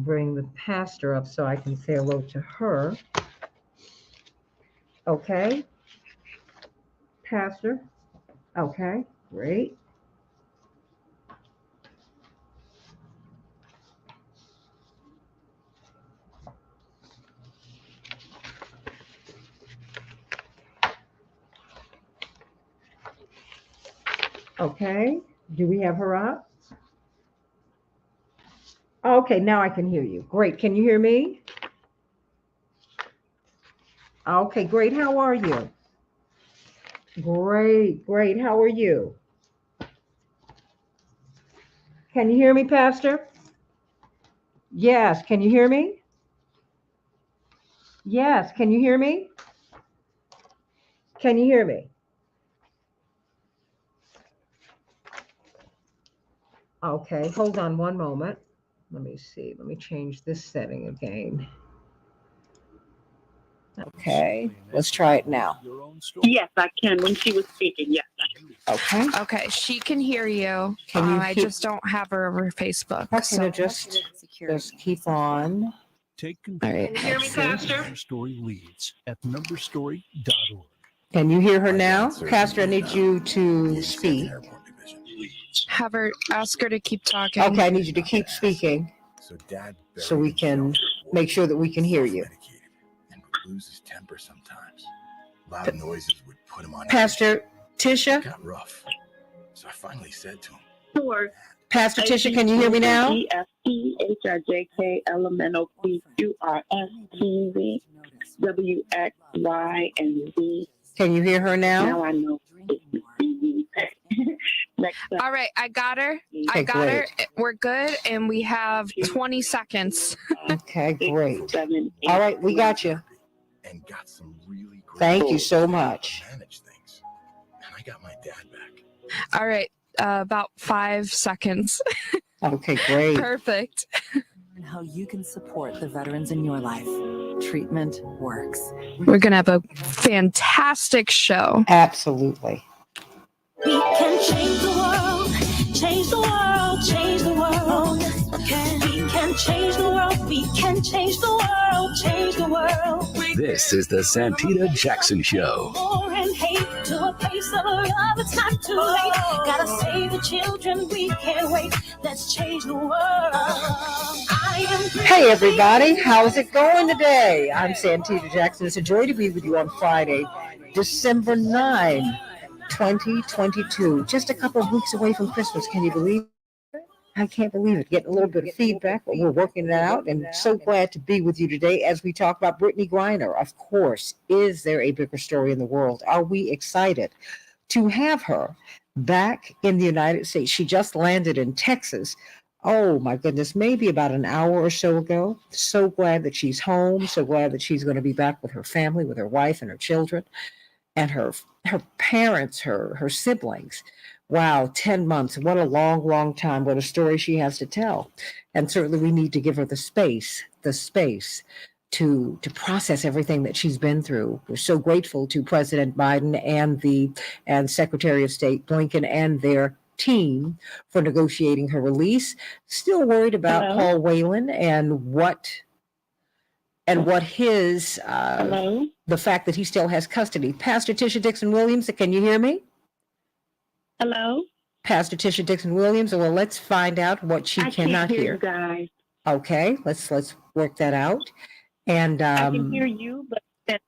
bring the pastor up so I can say hello to her. Okay, pastor. Okay, great. Okay, do we have her up? Okay, now I can hear you. Great. Can you hear me? Okay, great. How are you? Great, great. How are you? Can you hear me, Pastor? Yes. Can you hear me? Yes. Can you hear me? Can you hear me? Okay, hold on one moment. Let me see. Let me change this setting again. Okay, let's try it now. Yes, I can. When she was speaking, yes. Okay. Okay, she can hear you. Can you I just don't have her over Facebook. Okay, so just keep on. Take control. All right. Can you hear me, Pastor? Number Story leads at numberstory.org. Can you hear her now? Pastor, I need you to speak. have her ask her to keep talking. Okay, I need you to keep speaking so we can make sure that we can hear you. And would lose his temper sometimes. Loud noises would put him on. Pastor Tisha? It got rough. So I finally said to him, Sure. Pastor Tisha, can you hear me now? EFTHRJKLMNOPQRSTV WXY and Z. Can you hear her now? Now I know. Next up. All right, I got her. I Okay, got her. great. We're good, and we have 20 seconds. Okay, great. 7, 8, All right, we got you. and got some really great Thank you tools so to much. manage things. And I got my dad back. All right, about 5 seconds. Okay, great. Perfect. Learn how you can support the veterans in your life. Treatment works. We're going to have a fantastic show. Absolutely. We can change the world, change the world, change the world. We can change the world, we can change the world, change the world. This is the Santita Jackson Show. War and hate to a place of love, it's not too late. Gotta save the children, we can't wait. Let's change the world. Hey everybody, how's it going today? I'm Santita Jackson. It's a joy to be with you on Friday, December 9, 2022. Just a couple of weeks away from Christmas. Can you believe it? I can't believe it. Getting a little bit of feedback, but we're working it out, and so glad to be with you today as we talk about Brittany Griner. Of course, is there a bigger story in the world? Are we excited to have her back in the United States? She just landed in Texas. Oh my goodness, maybe about an hour or so ago. So glad that she's home. So glad that she's going to be back with her family, with her wife and her children and her parents, her siblings. Wow, 10 months. What a long, long time. What a story she has to tell. And certainly we need to give her the space to process everything that she's been through. We're so grateful to President Biden and Secretary of State Blinken and their team for negotiating her release. Still worried about Hello? Paul Whelan and what his Hello? the fact that he still has custody. Pastor Tisha Dixon Williams, can you hear me? Hello? Pastor Tisha Dixon Williams. Well, let's find out what she I cannot can't hear hear. you guys. Okay, let's work that out. And I can hear you, but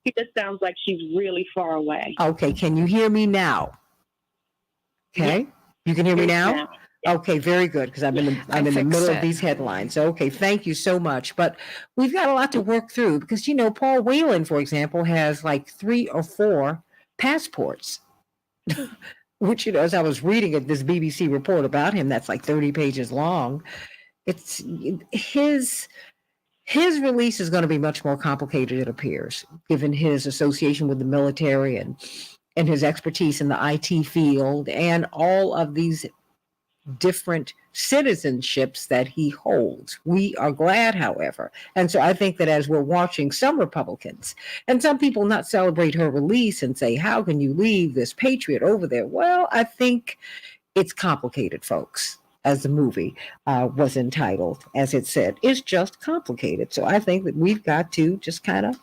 it just sounds like she's really far away. okay, can you hear me now? Okay, you can hear me Yes, now? Okay, very good, because I'm in the fixed middle of it. these headlines. Okay, thank you so much. But we've got a lot to work through because, Paul Whelan, for example, has like 3 or 4 passports, which, as I was reading this BBC report about him, that's like 30 pages long. It's his release is going to be much more complicated, it appears, given his association with the military and his expertise in the IT field and all of these different citizenships that he holds. We are glad, however. And so I think that as we're watching some Republicans and some people not celebrate her release and say, how can you leave this patriot over there? Well, I think it's complicated, folks. as the movie was entitled, as it said, is just complicated. So I think that we've got to just kind of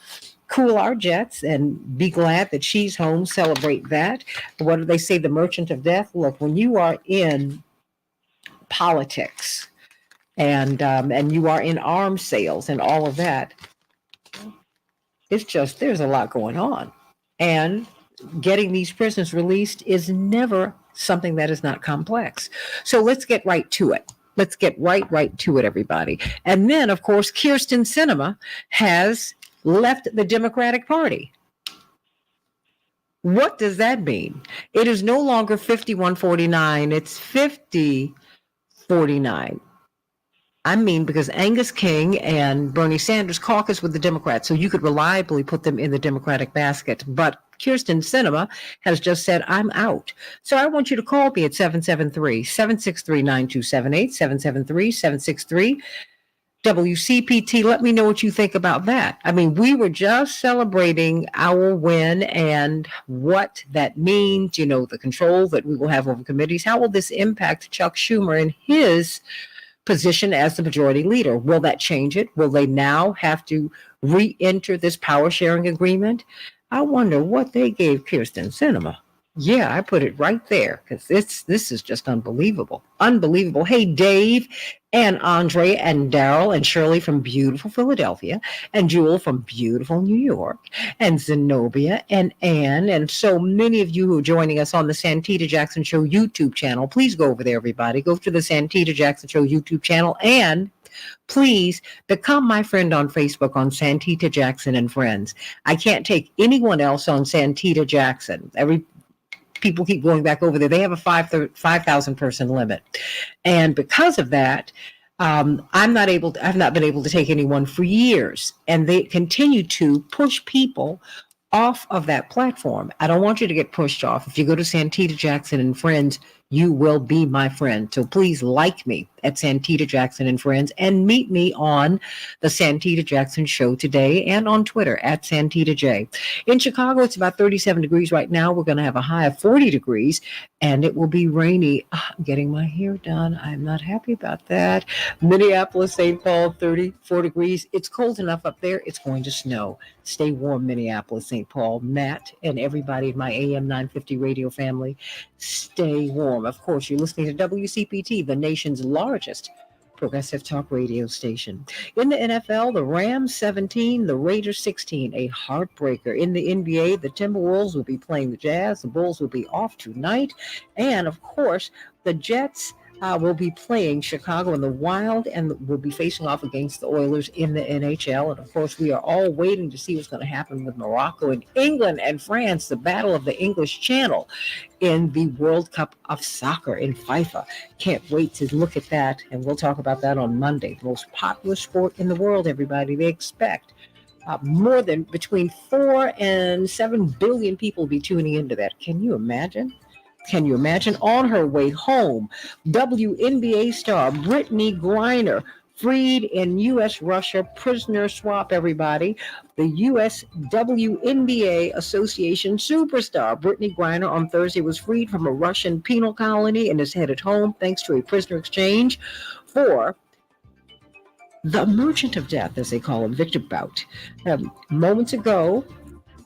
cool our jets and be glad that she's home, celebrate that. What do they say? The merchant of death. Look, when you are in politics and you are in arms sales and all of that, it's just, there's a lot going on. And getting these prisoners released is never something that is not complex. So let's get right to it. Let's get right to it, everybody. And then, of course, Kirsten Sinema has left the Democratic Party. What does that mean? It is no longer 51-49, it's 50-49. I mean, because Angus King and Bernie Sanders caucus with the Democrats, so you could reliably put them in the Democratic basket. But Kirsten Sinema has just said, I'm out. So I want you to call me at 773-763-9278, 773-763 WCPT. Let me know what you think about that. I mean, we were just celebrating our win and what that means, you know, the control that we will have over committees. How will this impact Chuck Schumer and his position as the majority leader? Will that change it? Will they now have to re-enter this power sharing agreement? I wonder what they gave Kirsten Sinema. Yeah, I put it right there because this is just unbelievable. Unbelievable. Hey, Dave and Andre and Daryl and Shirley from beautiful Philadelphia and Jewel from beautiful New York and Zenobia and Ann and so many of you who are joining us on the Santita Jackson Show YouTube channel. Please go over there, everybody. Go to the Santita Jackson Show YouTube channel and please become my friend on Facebook on Santita Jackson and Friends. I can't take anyone else on Santita Jackson. People keep going back over there. They have a 5,000 person limit. And because of that, I've not been able to take anyone for years. And they continue to push people off of that platform. I don't want you to get pushed off. If you go to Santita Jackson and Friends, you will be my friend. So please like me at Santita Jackson and Friends and meet me on the Santita Jackson Show today and on Twitter at Santita J. In Chicago, it's about 37 degrees right now. We're going to have a high of 40 degrees and it will be rainy. I'm getting my hair done. I'm not happy about that. Minneapolis, St. Paul, 34 degrees. It's cold enough up there. It's going to snow. Stay warm, Minneapolis, St. Paul. Matt and everybody in my AM 950 radio family, stay warm. Of course, you're listening to WCPT, the nation's largest progressive talk radio station. In the NFL, the Rams 17, the Raiders 16, a heartbreaker. In the NBA, the Timberwolves will be playing the Jazz, the Bulls will be off tonight, and of course, the Jets will be playing Chicago in the Wild and will be facing off against the Oilers in the NHL. And of course, we are all waiting to see what's going to happen with Morocco and England and France, the battle of the English Channel in the World Cup of Soccer in FIFA. Can't wait to look at that. And we'll talk about that on Monday. The most popular sport in the world, everybody. They expect more than between 4 and 7 billion people will be tuning into that. Can you imagine? Can you imagine? On her way home, WNBA star Brittany Griner freed in U.S.-Russia prisoner swap, everybody. The U.S. WNBA Association superstar Brittany Griner on Thursday was freed from a Russian penal colony and is headed home thanks to a prisoner exchange for the merchant of death, as they call him, Victor Bout. Moments ago,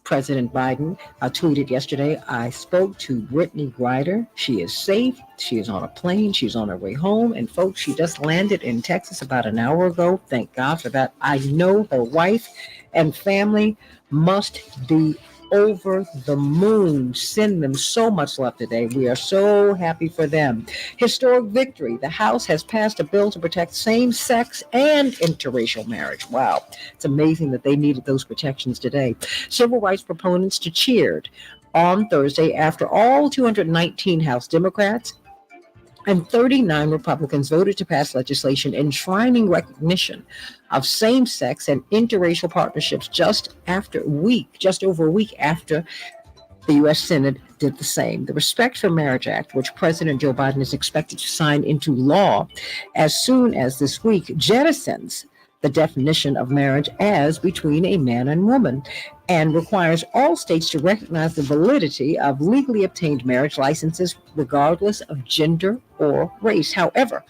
President Biden tweeted yesterday, I spoke to Brittany Griner. She is safe. She is on a plane. She's on her way home. And folks, she just landed in Texas about an hour ago. Thank God for that. I know her wife and family must be over the moon. Send them so much love today. We are so happy for them. Historic victory. The House has passed a bill to protect same-sex and interracial marriage. Wow. It's amazing that they needed those protections today. Civil rights proponents cheered on Thursday after all 219 House Democrats and 39 Republicans voted to pass legislation enshrining recognition of same-sex and interracial partnerships just over a week after the U.S. Senate did the same. The Respect for Marriage Act, which President Joe Biden is expected to sign into law as soon as this week, jettisons the definition of marriage as between a man and woman, and requires all states to recognize the validity of legally obtained marriage licenses regardless of gender or race. However,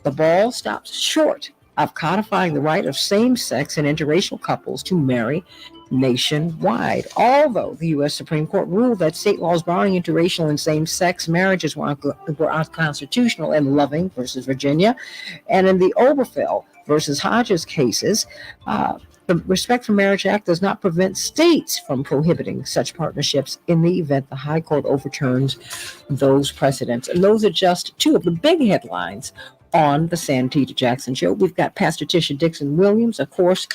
the ball stops short of codifying the right of same-sex and interracial couples to marry nationwide. Although the U.S. Supreme Court ruled that state laws barring interracial and same-sex marriages were unconstitutional in Loving versus Virginia, and in the Obergefell versus Hodges cases, the Respect for Marriage Act does not prevent states from prohibiting such partnerships in the event the High Court overturns those precedents. And those are just two of the big headlines on the Santita Jackson Show. We've got Pastor Tisha Dixon Williams, of course,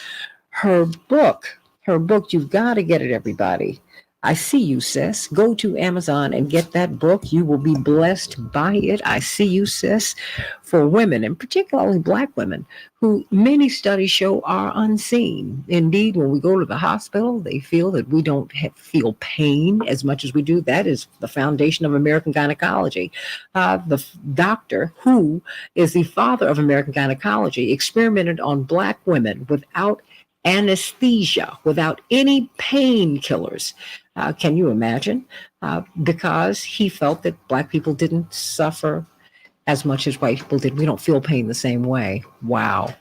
her book, You've Got to Get It, Everybody. I See You, Sis. Go to Amazon and get that book. You will be blessed by it. I See You, Sis, for women, and particularly Black women, who many studies show are unseen. Indeed, when we go to the hospital, they feel that we don't feel pain as much as we do. That is the foundation of American gynecology. The doctor, who is the father of American gynecology, experimented on Black women without anesthesia, without any painkillers. Can you imagine? Because he felt that Black people didn't suffer as much as white people did. We don't feel pain the same way. Wow.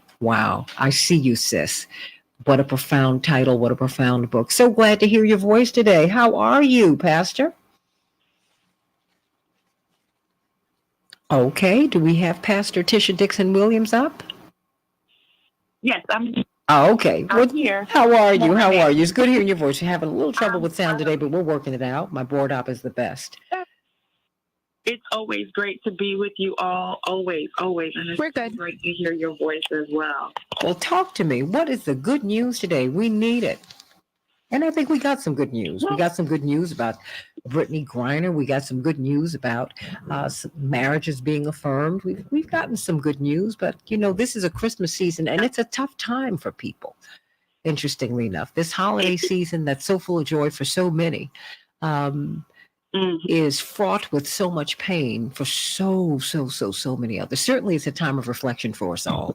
I See You, Sis. What a profound title. What a profound book. So glad to hear your voice today. How are you, Pastor? Okay. Do we have Pastor Tisha Dixon Williams up? Yes, I'm Okay. here. How are you? It's good hearing your voice. You're having a little trouble with sound today, but we're working it out. My board op is the best. It's always great to be with you all. Always. And it's We're good. great to hear your voice as well. Well, talk to me. What is the good news today? We need it. And I think we got some good news. We got some good news about Brittany Griner. We got some good news about some marriages being affirmed. We've gotten some good news, but this is a Christmas season and it's a tough time for people. Interestingly enough, this holiday season that's so full of joy for so many is fraught with so much pain for so many others. Certainly, it's a time of reflection for us all.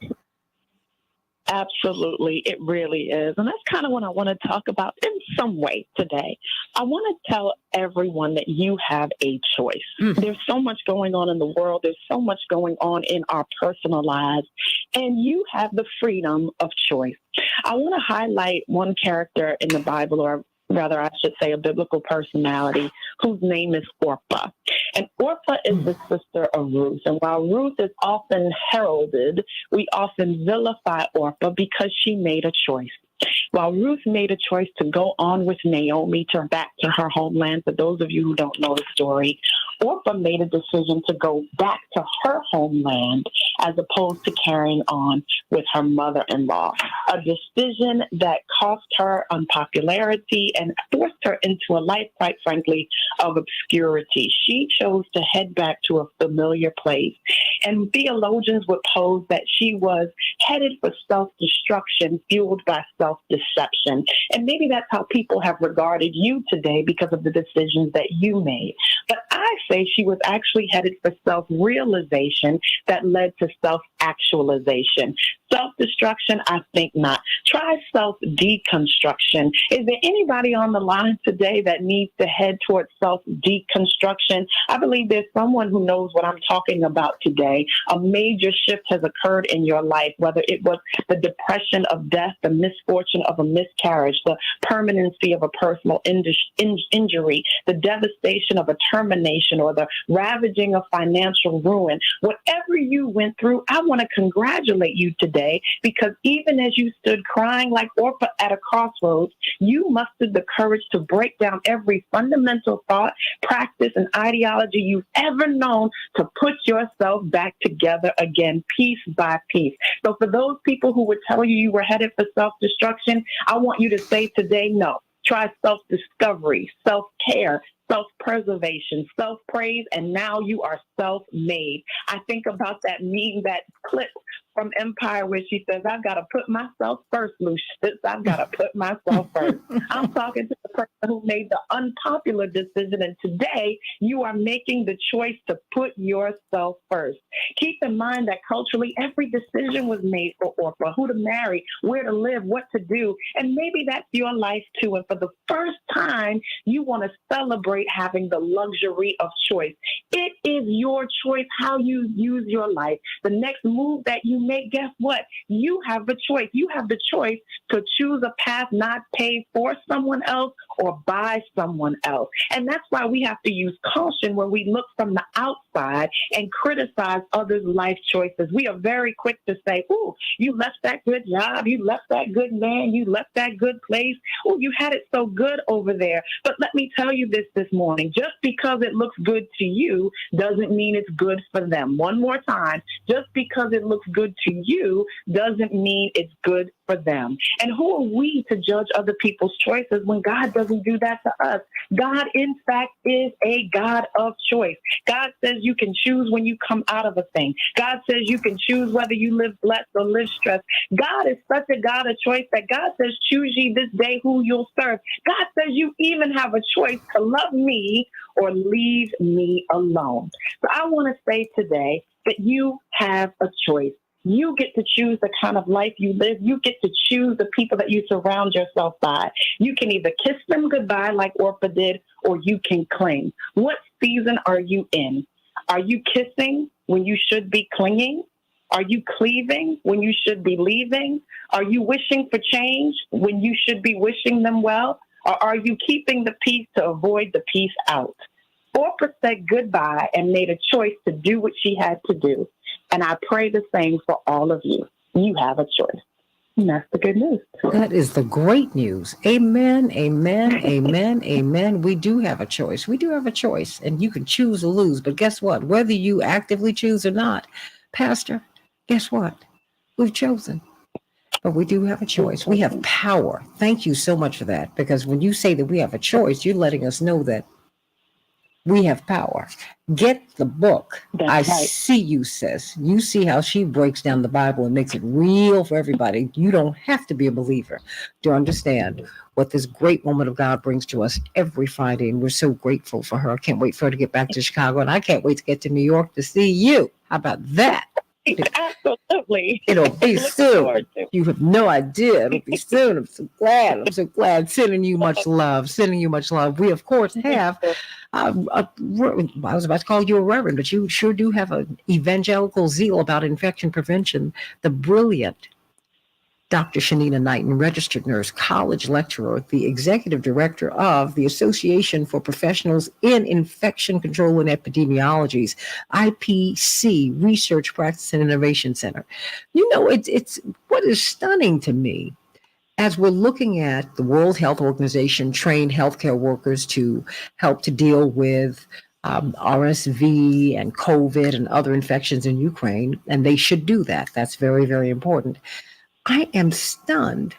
Absolutely. It really is. And that's kind of what I want to talk about in some way today. I want to tell everyone that you have a choice. There's so much going on in the world. There's so much going on in our personal lives. And you have the freedom of choice. I want to highlight one character in the Bible, or rather, I should say a biblical personality, whose name is Orpah. And Orpah is the sister of Ruth. And while Ruth is often heralded, we often vilify Orpah because she made a choice. While Ruth made a choice to go on with Naomi back to her homeland, for those of you who don't know the story, Orpah made a decision to go back to her homeland as opposed to carrying on with her mother-in-law, a decision that cost her unpopularity and forced her into a life, quite frankly, of obscurity. She chose to head back to a familiar place, and theologians would pose that she was headed for self-destruction fueled by self-deception. And maybe that's how people have regarded you today because of the decisions that you made. But I say she was actually headed for self-realization that led to self-actualization. Self-destruction, I think not. Try self-deconstruction. Is there anybody on the line today that needs to head towards self-deconstruction? I believe there's someone who knows what I'm talking about today. A major shift has occurred in your life, whether it was the depression of death, the misfortune of a miscarriage, the permanency of a personal injury, the devastation of a termination, or the ravaging of financial ruin. Whatever you went through, I want to congratulate you today, because even as you stood crying like Orpah at a crossroads, you mustered the courage to break down every fundamental thought, practice, and ideology you've ever known to put yourself back together again, piece by piece. So for those people who would tell you were headed for self-destruction, I want you to say today, no. Try self-discovery, self-care, self-preservation, self-praise, and now you are self-made. I think about that meme, that clip from Empire where she says, I've got to put myself first, Lucius. I've got to put myself first. I'm talking to the person who made the unpopular decision, and today you are making the choice to put yourself first. Keep in mind that culturally, every decision was made for Oprah, who to marry, where to live, what to do, and maybe that's your life too. And for the first time, you want to celebrate having the luxury of choice. It is your choice how you use your life. The next move that you make, guess what? You have a choice. You have the choice to choose a path not paid for someone else or by someone else. And that's why we have to use caution when we look from the outside and criticize others' life choices. We are very quick to say, ooh, you left that good job. You left that good man. You left that good place. Oh, you had it so good over there. But let me tell you this morning, just because it looks good to you doesn't mean it's good for them. One more time, just because it looks good to you doesn't mean it's good for them. And who are we to judge other people's choices when God doesn't do that to us? God, in fact, is a God of choice. God says you can choose when you come out of a thing. God says you can choose whether you live blessed or live stressed. God is such a God of choice that God says, choose ye this day who you'll serve. God says you even have a choice to love me or leave me alone. So I want to say today that you have a choice. You get to choose the kind of life you live. You get to choose the people that you surround yourself by. You can either kiss them goodbye like Orpha did, or you can cling. What season are you in? Are you kissing when you should be clinging? Are you cleaving when you should be leaving? Are you wishing for change when you should be wishing them well? Or are you keeping the peace to avoid the peace out? Orpha said goodbye and made a choice to do what she had to do. And I pray the same for all of you. You have a choice. And that's the good news. That is the great news. Amen, amen, amen, amen. We do have a choice. We do have a choice, and you can choose or lose. But guess what? Whether you actively choose or not, Pastor, guess what? We've chosen. But we do have a choice. We have power. Thank you so much for that. Because when you say that we have a choice, you're letting us know that we have power. Get the book. That's I right. see you, sis. You see how she breaks down the Bible and makes it real for everybody. You don't have to be a believer to understand what this great woman of God brings to us every Friday. And we're so grateful for her. I can't wait for her to get back to Chicago. And I can't wait to get to New York to see you. How about that? Absolutely. It'll be Looking soon. forward to it. You have no idea. It'll be soon. I'm so glad. I'm so glad. Sending you much love. Sending you much love. We, of course, have, I was about to call you a reverend, but you sure do have an evangelical zeal about infection prevention. The brilliant Dr. Shanina Knighton, registered nurse, college lecturer, the executive director of the Association for Professionals in Infection Control and Epidemiology's IPC Research Practice and Innovation Center. You know, it's what is stunning to me as we're looking at the World Health Organization trained healthcare workers to help to deal with RSV and COVID and other infections in Ukraine, and they should do that. That's very, very important. I am stunned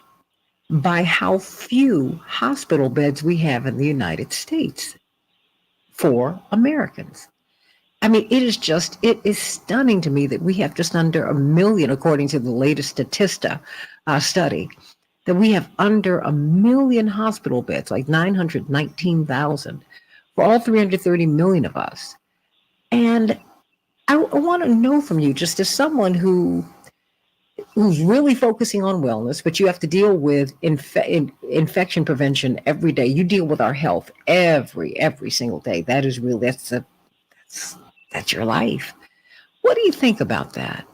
by how few hospital beds we have in the United States for Americans. I mean, it is stunning to me that we have just under 1 million, according to the latest Statista study, that we have under 1 million hospital beds, like 919,000 for all 330 million of us. And I want to know from you, just as someone who's really focusing on wellness, but you have to deal with infection prevention every day. You deal with our health every single day. That is really, that's your life. What do you think about that?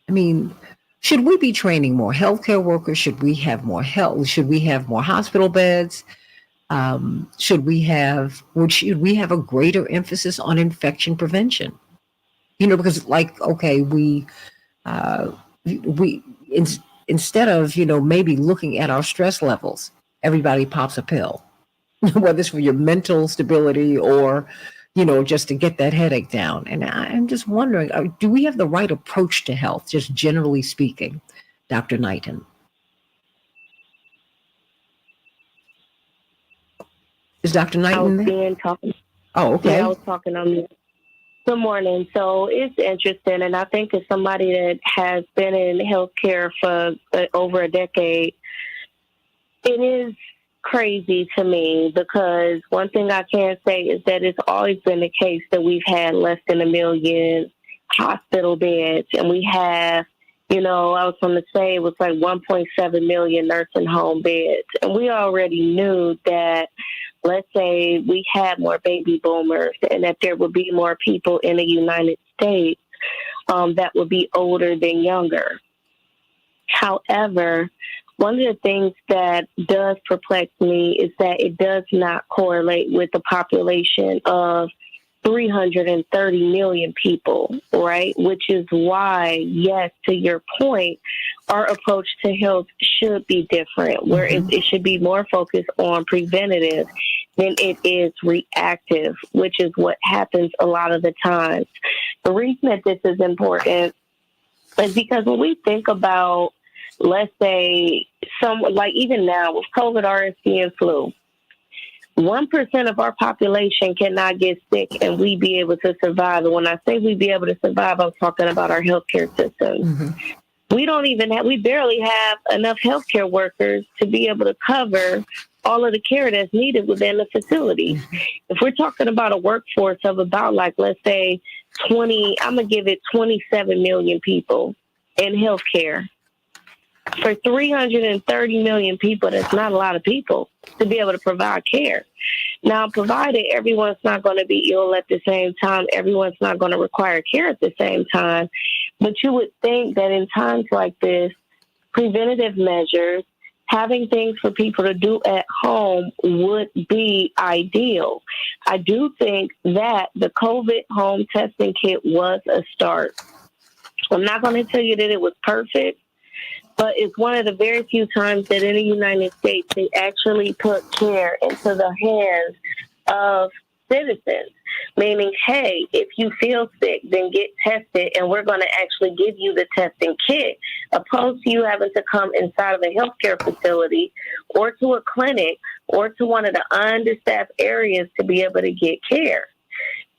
I mean, should we be training more healthcare workers? Should we have more health? Should we have more hospital beds? Should we have a greater emphasis on infection prevention? You know, because instead of, maybe looking at our stress levels, everybody pops a pill, whether it's for your mental stability or, just to get that headache down. And I'm just wondering, do we have the right approach to health, just generally speaking, Dr. Knighton? Is Dr. Knighton there? Talking. Oh, okay. Yeah, I was talking on mute. Good morning. So it's interesting, and I think as somebody that has been in healthcare for over a decade, it is crazy to me because one thing I can say is that it's always been the case that we've had less than 1 million hospital beds, and we have, I was going to say it was like 1.7 million nursing home beds, and we already knew that. Let's say we had more baby boomers and that there would be more people in the United States that would be older than younger. However, one of the things that does perplex me is that it does not correlate with the population of 330 million people, right? Which is why, yes, to your point, our approach to health should be different, where it should be more focused on preventative than it is reactive, which is what happens a lot of the times. The reason that this is important is because when we think about, let's say, like even now with COVID, RSV, and flu, 1% of our population cannot get sick and we be able to survive. And when I say we be able to survive, I'm talking about our healthcare system. We barely have enough healthcare workers to be able to cover all of the care that's needed within the facility. If we're talking about a workforce of about, like, let's say 20, I'm going to give it 27 million people in healthcare. For 330 million people, that's not a lot of people to be able to provide care. Now, provided everyone's not going to be ill at the same time, everyone's not going to require care at the same time, but you would think that in times like this, preventative measures, having things for people to do at home would be ideal. I do think that the COVID home testing kit was a start. I'm not going to tell you that it was perfect, but it's one of the very few times that in the United States they actually put care into the hands of citizens, meaning, hey, if you feel sick, then get tested, and we're going to actually give you the testing kit, opposed to you having to come inside of a healthcare facility or to a clinic or to one of the understaffed areas to be able to get care.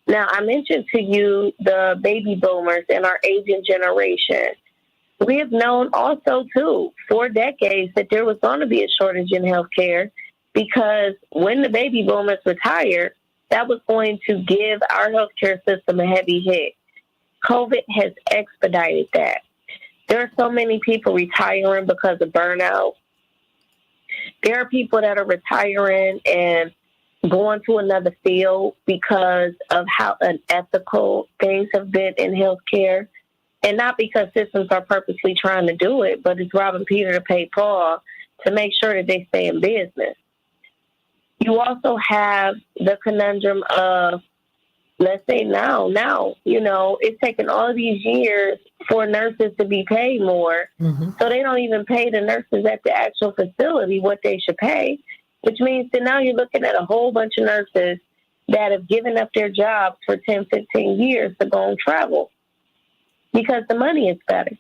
Now, I mentioned to you the baby boomers and our aging generation. We have known also, too, for decades that there was going to be a shortage in healthcare because when the baby boomers retired, that was going to give our healthcare system a heavy hit. COVID has expedited that. There are so many people retiring because of burnout. There are people that are retiring and going to another field because of how unethical things have been in healthcare. And not because systems are purposely trying to do it, but it's robbing Peter to pay Paul to make sure that they stay in business. You also have the conundrum of, let's say now, it's taken all these years for nurses to be paid more. So they don't even pay the nurses at the actual facility what they should pay, which means that now you're looking at a whole bunch of nurses that have given up their jobs for 10, 15 years to go and travel. Because the money is better.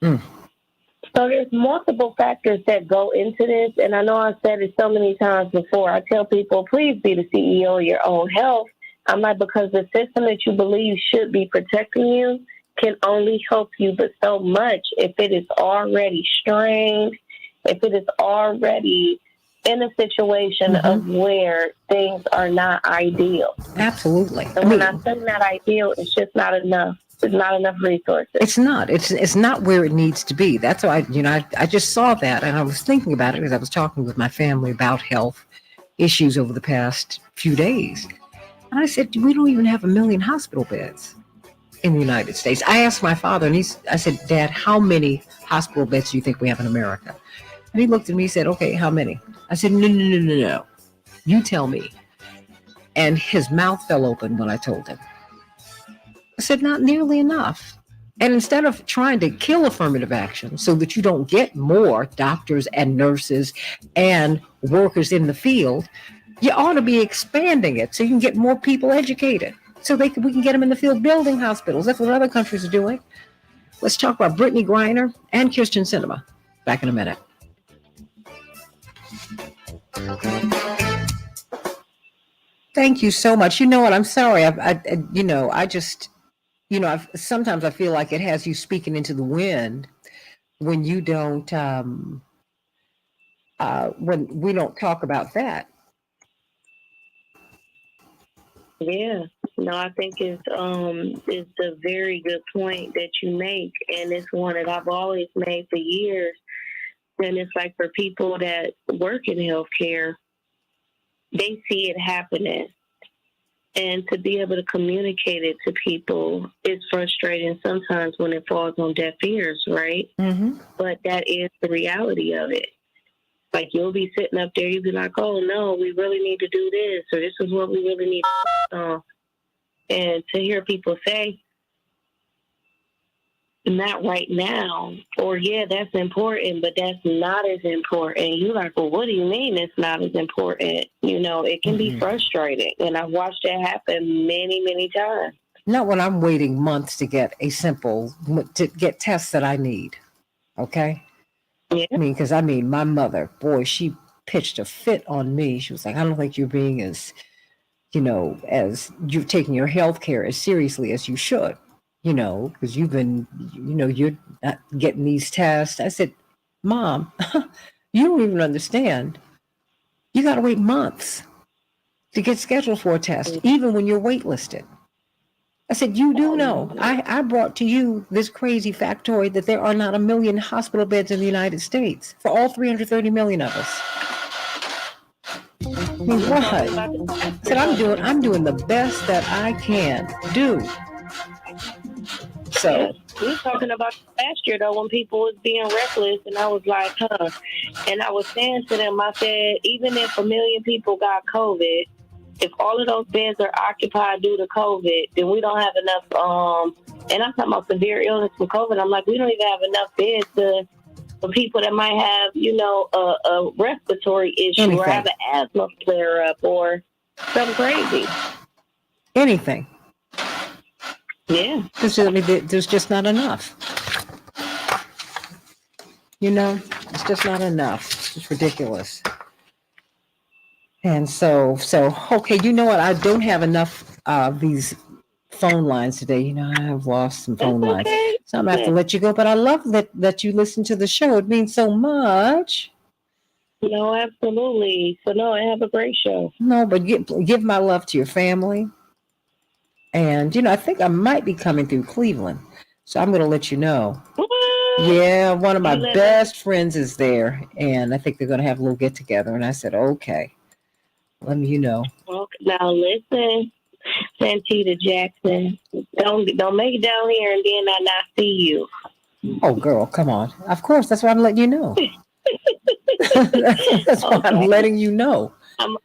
So there's multiple factors that go into this. And I know I've said it so many times before. I tell people, please be the CEO of your own health. I'm like, because the system that you believe should be protecting you can only help you but so much if it is already strained, if it is already in a situation of where things are not ideal. Absolutely. And when I say not ideal, it's just not enough. There's not enough resources. It's not. It's not where it needs to be. That's why I just saw that, and I was thinking about it as I was talking with my family about health issues over the past few days. And I said, we don't even have 1 million hospital beds in the United States. I asked my father, and I said, Dad, how many hospital beds do you think we have in America? And he looked at me and said, okay, how many? I said, no. You tell me. And his mouth fell open when I told him. I said, not nearly enough. And instead of trying to kill affirmative action so that you don't get more doctors and nurses and workers in the field, you ought to be expanding it so you can get more people educated so we can get them in the field building hospitals. That's what other countries are doing. Let's talk about Brittany Griner and Kirsten Sinema. Back in a minute. Thank you so much. You know what? I'm sorry. I just, sometimes I feel like it has you speaking into the wind when you don't, when we don't talk about that. Yeah. No, I think it's a very good point that you make, and it's one that I've always made for years. And it's like for people that work in healthcare, they see it happening. And to be able to communicate it to people is frustrating sometimes when it falls on deaf ears, right? Mm-hmm. But that is the reality of it. Like, you'll be sitting up there, you'll be like, oh, no, we really need to do this, or this is what we really need to do. And to hear people say, not right now, or yeah, that's important, but that's not as important. You're like, well, what do you mean it's not as important? It can be frustrating. And I've watched that happen many, many times. Not when I'm waiting months to get tests that I need. Okay. Yeah. Because my mother, boy, she pitched a fit on me. She was like, I don't think you're being as you're taking your health care as seriously as you should, because you've been, you're not getting these tests. I said, Mom, you don't even understand. You got to wait months to get scheduled for a test, even when you're waitlisted. I said, you do know. I brought to you this crazy factoid that there are not 1 million hospital beds in the United States for all 330 million of us. I mean, what? I said, I'm doing the best that I can do. So we were talking about last year though, when people was being reckless, and I was like, and I was saying to them, I said, even if 1 million people got COVID, if all of those beds are occupied due to COVID, then we don't have enough. And I'm talking about severe illness from COVID. I'm like, we don't even have enough beds for people that might have, a respiratory issue or have an asthma flare up or something crazy. Anything. Yeah. There's just not enough. It's just not enough. It's just ridiculous. And so, okay, you know what? I don't have enough of these phone lines today. I've lost some phone lines. So I'm going to have to let you go. But I love that you listen to the show. It means so much. No, absolutely. So, no, I have a great show. No, but give my love to your family. And, I think I might be coming through Cleveland. So I'm going to let you know. What? Yeah, one of my best friends is there. And I think they're going to have a little get together. And I said, okay, let me, Well, now listen, Santita Jackson, don't make it down here and then I not see you. Oh, girl, come on. Of course, that's why I'm letting you know. That's why I'm letting you know. I'm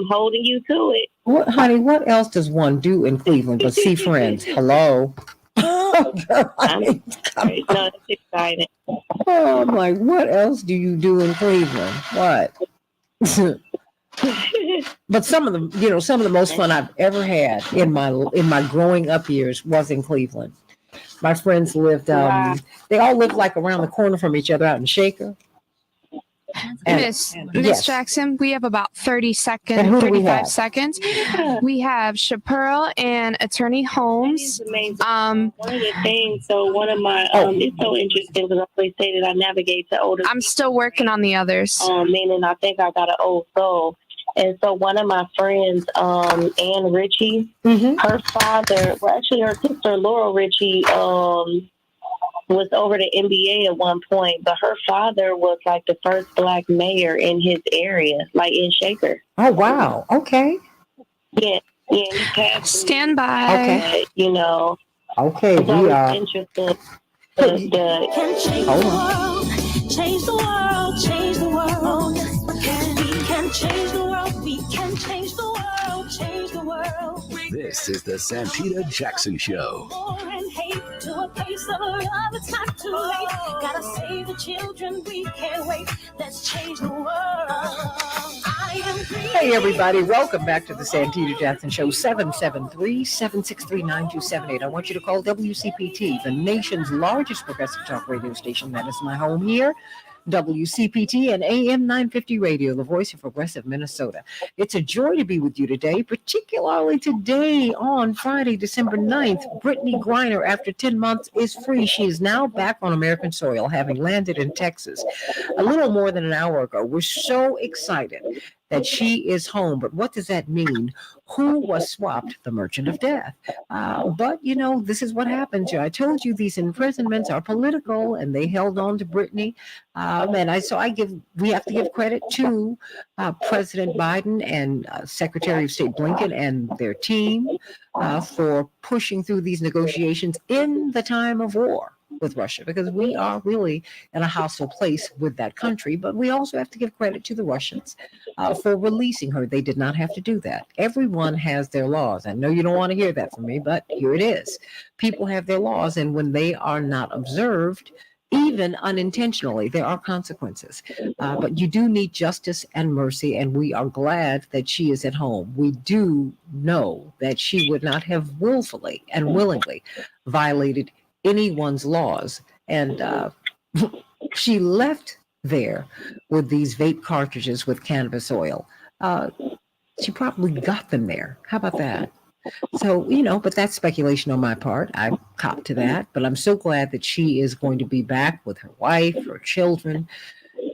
holding you to it. What, honey, what else does one do in Cleveland but see friends? Hello? No, it's exciting. Oh, I'm like, what else do you do in Cleveland? What? But some of the most fun I've ever had in my growing up years was in Cleveland. My friends lived, they all lived like around the corner from each other out in Shaker. Miss Jackson, we have about 35 seconds. We have Chaparral and Attorney Holmes. One of the things, so one of my, it's so interesting because I always say that I navigate to older. I'm still working on the others. Meaning I think I got an old soul. And so one of my friends, Ann Ritchie, her father, well, actually her sister, Laurel Ritchie, was over the NBA at one point, but her father was like the first Black mayor in his area, like in Shaker. Oh, wow. Okay. Yeah. He passed. Stand by. Okay. Okay, we are. Interested. Can change the world, change the world. We can change the world, we can change the world, change the world. This is the Santita Jackson Show. War and hate to a place of love, it's not too late. Gotta save the children, we can't wait. Let's change the world. Hey, everybody. Welcome back to the Santita Jackson Show, 773-763-9278. I want you to call WCPT, the nation's largest progressive talk radio station. That is my home here. WCPT and AM 950 Radio, the voice of progressive Minnesota. It's a joy to be with you today, particularly today on Friday, December 9th. Brittany Griner, after 10 months, is free. She is now back on American soil, having landed in Texas a little more than an hour ago. We're so excited that she is home. But what does that mean? Who was swapped? The Merchant of Death. But, this is what happens. I told you these imprisonments are political, and they held on to Brittany. We have to give credit to President Biden and Secretary of State Blinken and their team for pushing through these negotiations in the time of war with Russia, because we are really in a hostile place with that country. But we also have to give credit to the Russians for releasing her. They did not have to do that. Everyone has their laws. I know you don't want to hear that from me, but here it is. People have their laws, and when they are not observed, even unintentionally, there are consequences. But you do need justice and mercy, and we are glad that she is at home. We do know that she would not have willfully and willingly violated anyone's laws. And she left there with these vape cartridges with cannabis oil. She probably got them there. How about that? So, but that's speculation on my part. I cop to that. But I'm so glad that she is going to be back with her wife, her children,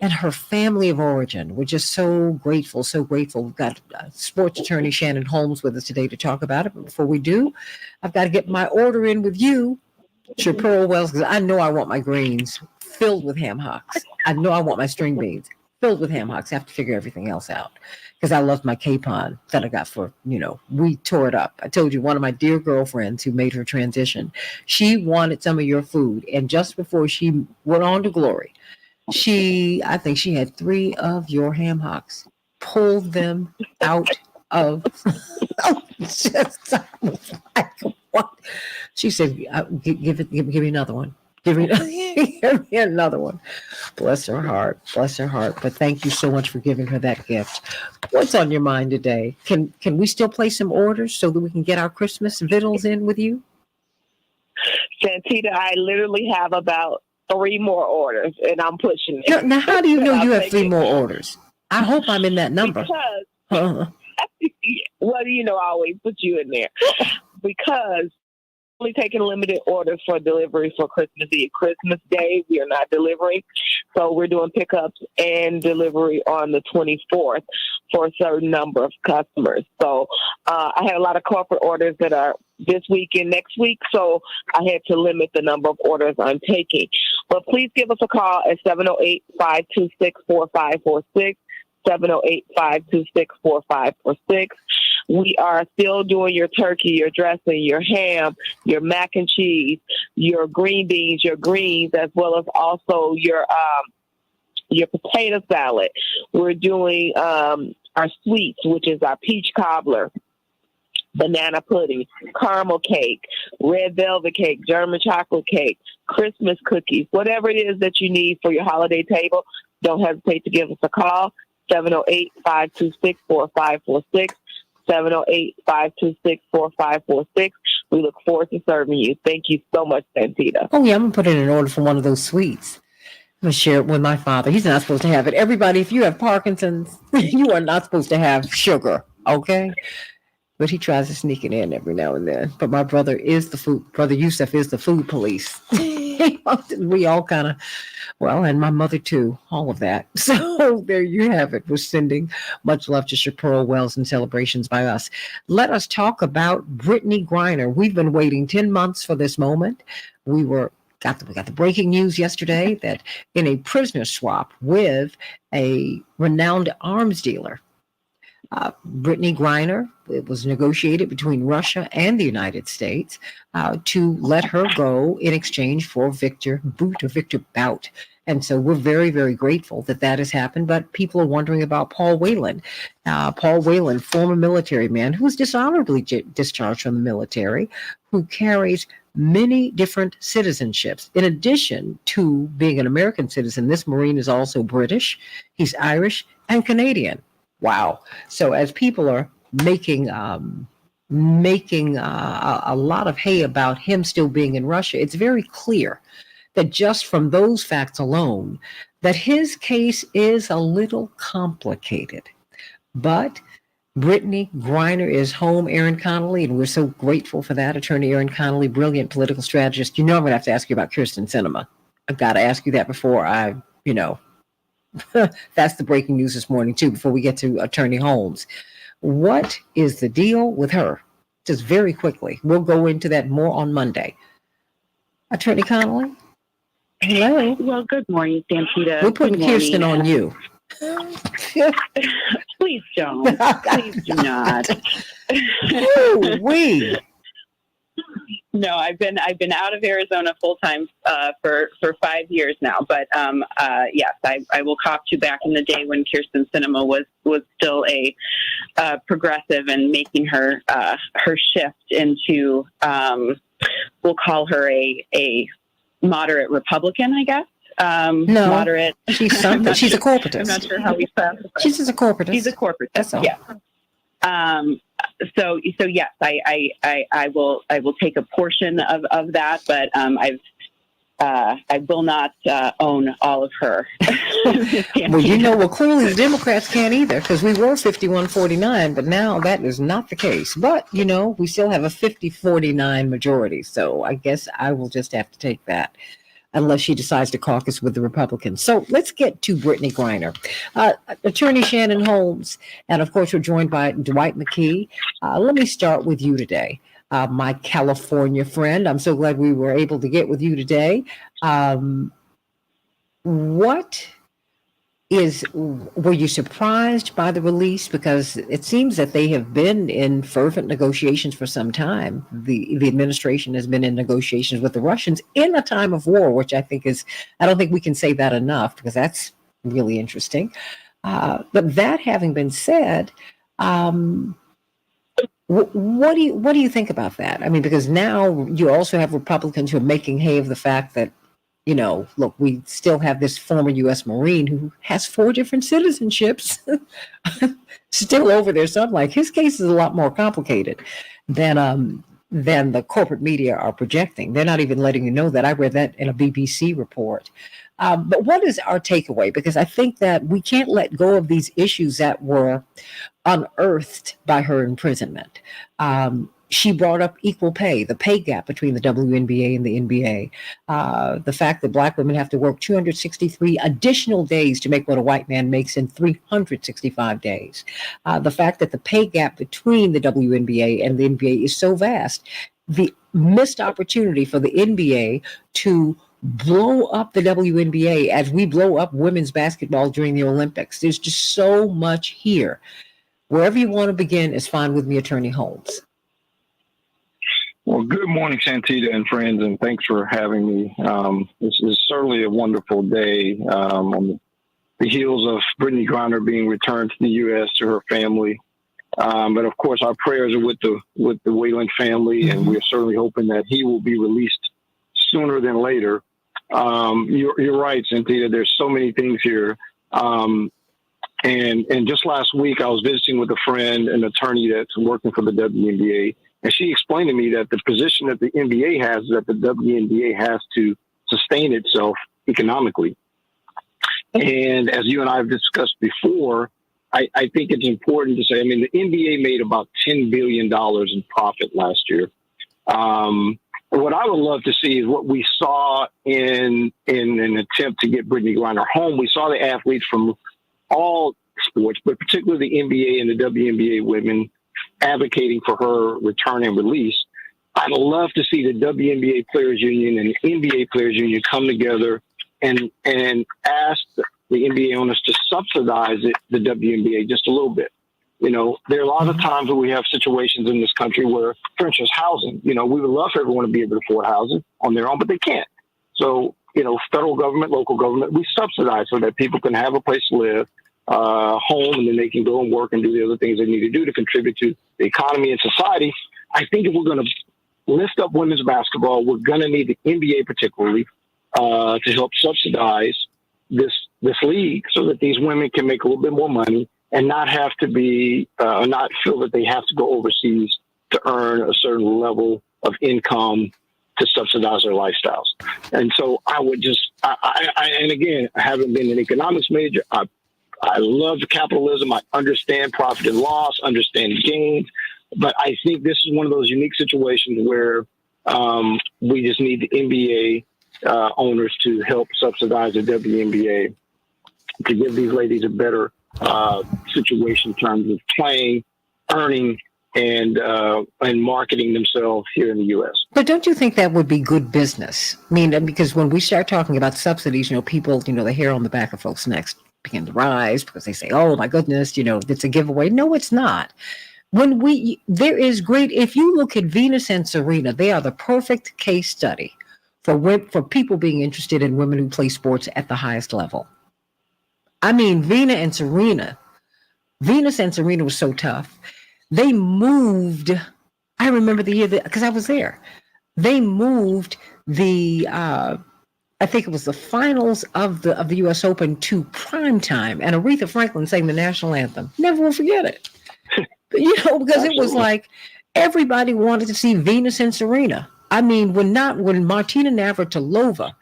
and her family of origin. We're just so grateful, so grateful. We've got sports attorney Shannon Holmes with us today to talk about it. But before we do, I've got to get my order in with you, Pearl Wells, because I know I want my greens filled with ham hocks. I know I want my string beans filled with ham hocks. I have to figure everything else out, because I love my capon that I got for, we tore it up. I told you, one of my dear girlfriends who made her transition, she wanted some of your food. And just before she went on to glory, I think she had 3 of your ham hocks, pulled them out of, just, I was like, what? She said, give me another one. Give me another one. Bless her heart. Bless her heart. But thank you so much for giving her that gift. What's on your mind today? Can we still place some orders so that we can get our Christmas victuals in with you? Santita, I literally have about 3 more orders, and I'm pushing it. Now, how do you know you have 3 more orders? I hope I'm in that number. Because, well, I always put you in there. Because only taking limited orders for delivery for Christmas Eve. Christmas Day, we are not delivering. So we're doing pickups and delivery on the 24th for a certain number of customers. So I had a lot of corporate orders that are this week and next week. So I had to limit the number of orders I'm taking. But please give us a call at 708-526-4546. 708-526-4546. We are still doing your turkey, your dressing, your ham, your mac and cheese, your green beans, your greens, as well as also your potato salad. We're doing our sweets, which is our peach cobbler, banana pudding, caramel cake, red velvet cake, German chocolate cake, Christmas cookies, whatever it is that you need for your holiday table. Don't hesitate to give us a call. 708-526-4546. 708-526-4546. We look forward to serving you. Thank you so much, Santita. Oh, yeah, I'm going to put in an order for one of those sweets. I'm going to share it with my father. He's not supposed to have it. Everybody, if you have Parkinson's, you are not supposed to have sugar, okay? But he tries to sneak it in every now and then. But my brother Yusuf is the food police. We all kind of, and my mother too, all of that. So there you have it. We're sending much love to Chaparral Wells and celebrations by us. Let us talk about Brittany Griner. We've been waiting 10 months for this moment. We got the breaking news yesterday that in a prisoner swap with a renowned arms dealer, Brittany Griner, it was negotiated between Russia and the United States to let her go in exchange for Victor Bout. And so we're very, very grateful that has happened. But people are wondering about Paul Whelan. Paul Whelan, former military man who was dishonorably discharged from the military, who carries many different citizenships. In addition to being an American citizen, this Marine is also British, he's Irish, and Canadian. Wow. So as people are making a lot of hay about him still being in Russia, it's very clear that just from those facts alone, that his case is a little complicated. But Brittany Griner is home, Aaron Connolly, and we're so grateful for that. Attorney Aaron Connolly, brilliant political strategist. You know I'm going to have to ask you about Kirsten Sinema. I've got to ask you that before that's the breaking news this morning, too, before we get to Attorney Holmes. What is the deal with her? Just very quickly. We'll go into that more on Monday. Attorney Connolly? Hello. Well, good morning, Santita. We're putting Kirsten on you. Please don't. Please do not. We. No, I've been out of Arizona full time for 5 years now. But yes, I will cop to back in the day when Kirsten Sinema was still a progressive and making her shift into we'll call her a moderate Republican, I guess. No, moderate. She's something. She's a corporatist. I'm not sure how we classify. She's just a corporatist. She's a corporatist. That's all. Yeah. So yes, I will take a portion of that, but I will not own all of her. Well, clearly the Democrats can't either, because we were 51-49, but now that is not the case. But, we still have a 50-49 majority, so I guess I will just have to take that, unless she decides to caucus with the Republicans. So let's get to Brittany Griner. Attorney Shannon Holmes, and of course we're joined by Dwight McKee. Let me start with you today. My California friend. I'm so glad we were able to get with you today. Were you surprised by the release? Because it seems that they have been in fervent negotiations for some time. The administration has been in negotiations with the Russians in a time of war, which I don't think we can say that enough, because that's really interesting. But that having been said, what do you think about that? I mean, because now you also have Republicans who are making hay of the fact that, look, we still have this former U.S. Marine who has 4 different citizenships still over there. So I'm like, his case is a lot more complicated than the corporate media are projecting. They're not even letting you know that. I read that in a BBC report. But what is our takeaway? Because I think that we can't let go of these issues that were unearthed by her imprisonment. She brought up equal pay, the pay gap between the WNBA and the NBA, the fact that Black women have to work 263 additional days to make what a white man makes in 365 days, the fact that the pay gap between the WNBA and the NBA is so vast, the missed opportunity for the NBA to blow up the WNBA as we blow up women's basketball during the Olympics. There's just so much here. Wherever you want to begin is fine with me, Attorney Holmes. Well, good morning, Santita and friends, and thanks for having me. This is certainly a wonderful day on the heels of Brittany Griner being returned to the U.S. to her family. But of course, our prayers are with the Wayland family, and we're certainly hoping that he will be released sooner than later. You're right, Santita. There's so many things here. And just last week, I was visiting with a friend, an attorney that's working for the WNBA. And she explained to me that the position that the NBA has is that the WNBA has to sustain itself economically. And as you and I have discussed before, I think it's important to say, I mean, the NBA made about $10 billion in profit last year. What I would love to see is what we saw in an attempt to get Brittany Griner home. We saw the athletes from all sports, but particularly the NBA and the WNBA women advocating for her return and release. I'd love to see the WNBA Players Union and the NBA Players Union come together and ask the NBA owners to subsidize the WNBA just a little bit. There are a lot of times where we have situations in this country where, for instance, housing, we would love for everyone to be able to afford housing on their own, but they can't. So, federal government, local government, we subsidize so that people can have a place to live, home, and then they can go and work and do the other things they need to do to contribute to the economy and society. I think if we're going to lift up women's basketball, we're going to need the NBA particularly to help subsidize this league so that these women can make a little bit more money and not have to be, not feel that they have to go overseas to earn a certain level of income to subsidize their lifestyles. And so I would just, and again, I haven't been an economics major. I love capitalism. I understand profit and loss, understand gains. But I think this is one of those unique situations where we just need the NBA owners to help subsidize the WNBA to give these ladies a better situation in terms of playing, earning, and marketing themselves here in the U.S. But don't you think that would be good business? I mean, because when we start talking about subsidies, people, the hair on the back of folks' necks begin to rise because they say, "Oh my goodness, it's a giveaway." No, it's not. There is great. If you look at Venus and Serena, they are the perfect case study for people being interested in women who play sports at the highest level. I mean, Venus and Serena was so tough. They moved. I remember the year because I was there. They moved I think it was the finals of the U.S. Open to prime time, and Aretha Franklin sang the national anthem. Never will forget it. Because Absolutely. It was like everybody wanted to see Venus and Serena. I mean, when Martina Navratilova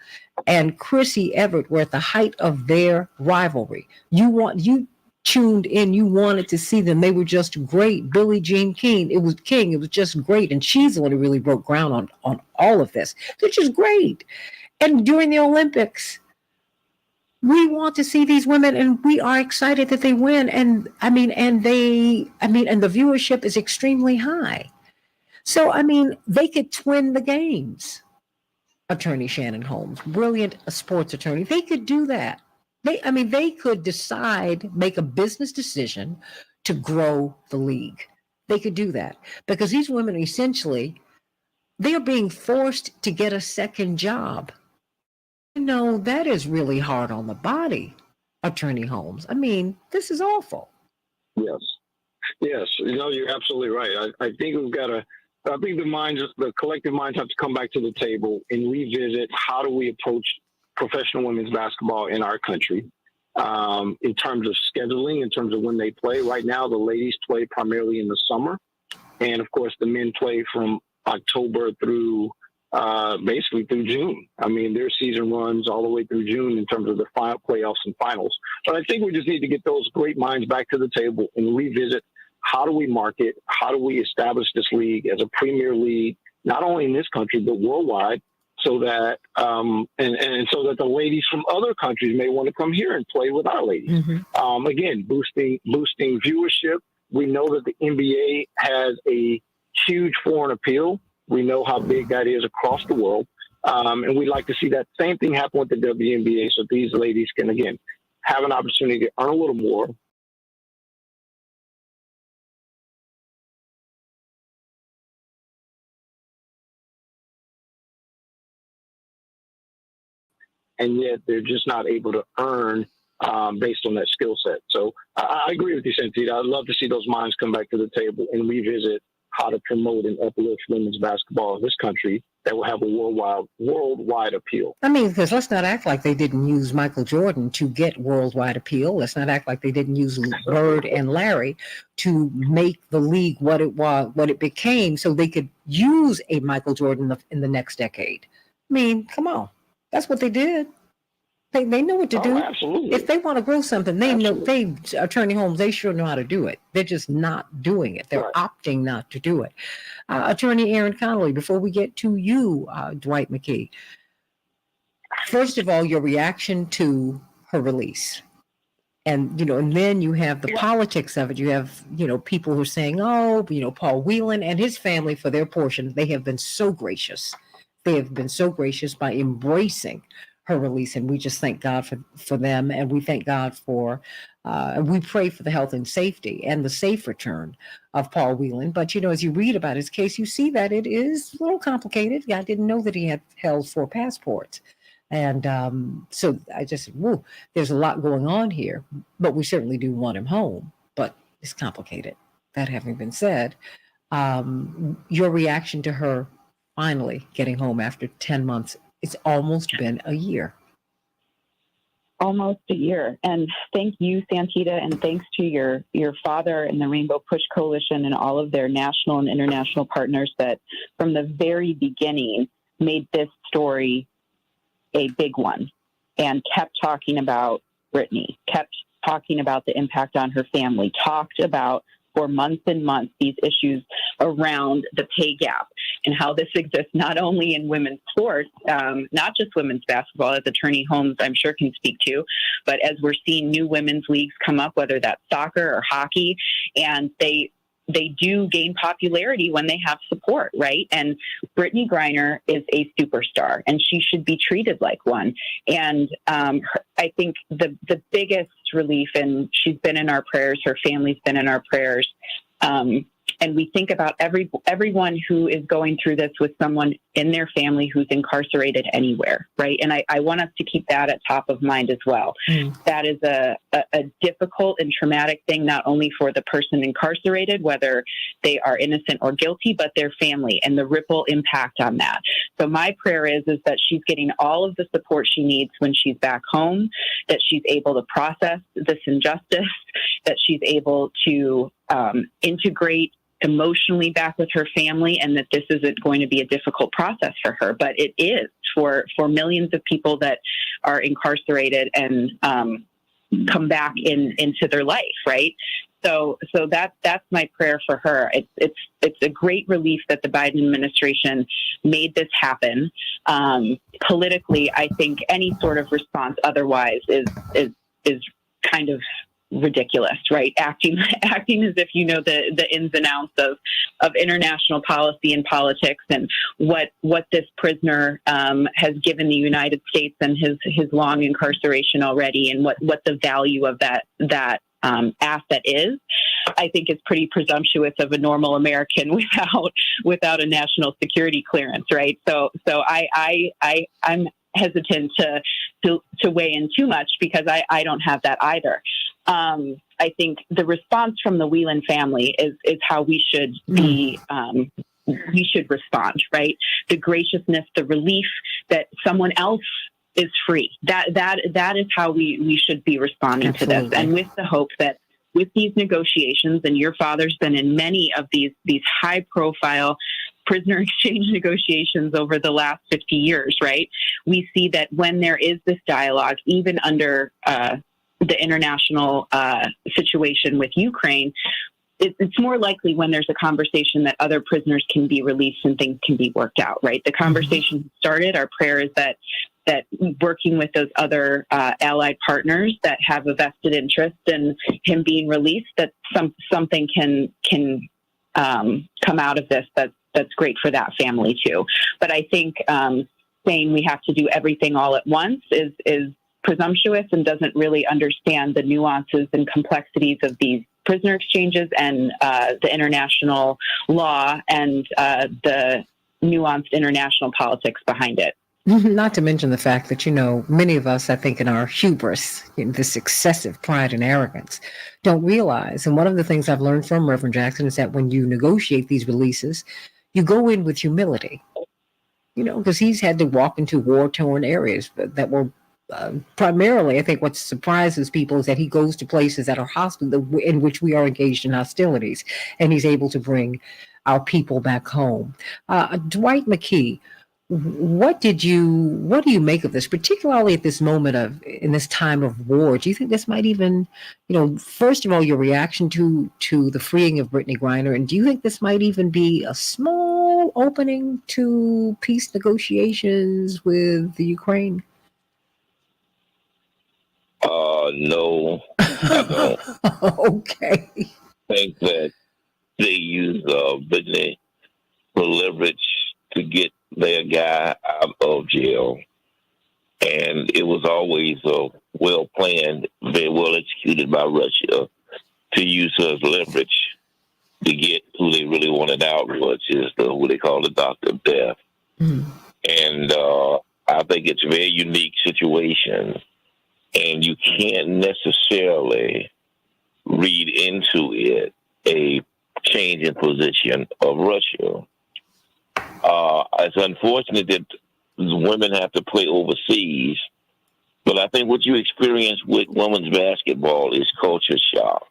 and Chrissy Everett were at the height of their rivalry, you tuned in, you wanted to see them. They were just great. Billie Jean King, it was just great. And she's the one who really broke ground on all of this. They're just great. And during the Olympics, we want to see these women, and we are excited that they win. And and the viewership is extremely high. So, they could twin the games. Attorney Shannon Holmes, brilliant sports attorney. They could do that. They could make a business decision to grow the league. They could do that because these women essentially, they are being forced to get a second job. That is really hard on the body, Attorney Holmes. This is awful. Yes. You're absolutely right. I think the collective minds have to come back to the table and revisit how do we approach professional women's basketball in our country in terms of scheduling, in terms of when they play. Right now, the ladies play primarily in the summer. And of course, the men play from October through basically through June. Their season runs all the way through June in terms of the final playoffs and finals. But I think we just need to get those great minds back to the table and revisit how do we market, how do we establish this league as a premier league, not only in this country, but worldwide, so that and so that the ladies from other countries may want to come here and play with our ladies. Mm-hmm. Again, boosting viewership. We know that the NBA has a huge foreign appeal. We know how big that is across the world. And we'd like to see that same thing happen with the WNBA so these ladies can, again, have an opportunity to earn a little more. And yet they're just not able to earn based on that skill set. So I agree with you, Santita. I'd love to see those minds come back to the table and revisit how to promote and uplift women's basketball in this country that will have a worldwide appeal. Because let's not act like they didn't use Michael Jordan to get worldwide appeal. Let's not act like they didn't use Bird and Larry to make the league what it became, so they could use a Michael Jordan in the next decade. Come on. That's what they did. They know what to do. Absolutely. If they want to grow something, they know. Attorney Holmes, they sure know how to do it. They're just not doing it. They're opting not to do it. Attorney Aaron Connolly, before we get to you, Dwight McKee. First of all, your reaction to her release. And, and then you have the politics of it. You have, people who are saying, Paul Whelan and his family, for their portion, they have been so gracious. They have been so gracious by embracing her release, and we just thank God for them, and we thank God for, we pray for the health and safety and the safe return of Paul Whelan. But, as you read about his case, you see that it is a little complicated. I didn't know that he had held 4 passports. And so I just, there's a lot going on here, but we certainly do want him home, but it's complicated. That having been said, your reaction to her finally getting home after 10 months, it's almost been a year. Almost a year. And thank you, Santita, and thanks to your father and the Rainbow Push Coalition and all of their national and international partners that from the very beginning made this story a big one and kept talking about Brittany, kept talking about the impact on her family, talked about for months and months these issues around the pay gap and how this exists not only in women's sports, not just women's basketball, as Attorney Holmes, I'm sure, can speak to, but as we're seeing new women's leagues come up, whether that's soccer or hockey, and they do gain popularity when they have support, right? And Brittany Griner is a superstar, and she should be treated like one. And I think the biggest relief, and she's been in our prayers, her family's been in our prayers, and we think about everyone who is going through this with someone in their family who's incarcerated anywhere, right? And I want us to keep that at top of mind as well. That is a difficult and traumatic thing, not only for the person incarcerated, whether they are innocent or guilty, but their family and the ripple impact on that. So my prayer is that she's getting all of the support she needs when she's back home, that she's able to process this injustice, that she's able to integrate emotionally back with her family, and that this isn't going to be a difficult process for her, but it is for millions of people that are incarcerated and come back into their life, right? So that's my prayer for her. It's a great relief that the Biden administration made this happen. Politically, I think any sort of response otherwise is kind of ridiculous, right? Acting as if you know the ins and outs of international policy and politics, and what this prisoner has given the United States and his long incarceration already, and what the value of that asset is. I think is pretty presumptuous of a normal American without a national security clearance, right? So I'm hesitant to weigh in too much, because I don't have that either. I think the response from the Whelan family is how we should be. We should respond, right? The graciousness, the relief that someone else is free. That is how we should be responding Absolutely. to this, and with the hope that with these negotiations, and your father's been in many of these high-profile prisoner exchange negotiations over the last 50 years, right? We see that when there is this dialogue, even under the international situation with Ukraine, it's more likely when there's a conversation that other prisoners can be released and things can be worked out, right? The conversation started. Our prayer is that working with those other allied partners that have a vested interest in him being released, that something can come out of this that's great for that family too. But I think saying we have to do everything all at once is presumptuous and doesn't really understand the nuances and complexities of these prisoner exchanges and the international law and the nuanced international politics behind it. Not to mention the fact that, many of us, I think, in our hubris, in this excessive pride and arrogance, don't realize. And one of the things I've learned from Reverend Jackson is that when you negotiate these releases, you go in with humility, because he's had to walk into war-torn areas that were primarily, I think what surprises people is that he goes to places that are hostile, in which we are engaged in hostilities, and he's able to bring our people back home. Dwight McKee, what do you make of this, particularly at this moment in this time of war? Do you think this might even, first of all, your reaction to the freeing of Brittany Griner, and do you think this might even be a small opening to peace negotiations with the Ukraine? No, I don't. Okay. Think that they use Brittany for leverage to get their guy out of jail. And it was always well planned, very well executed by Russia to use her as leverage to get who they really wanted out, which is who they call the doctor of death. And I think it's a very unique situation. And you can't necessarily read into it a change in position of Russia. It's unfortunate that women have to play overseas, but I think what you experience with women's basketball is culture shock.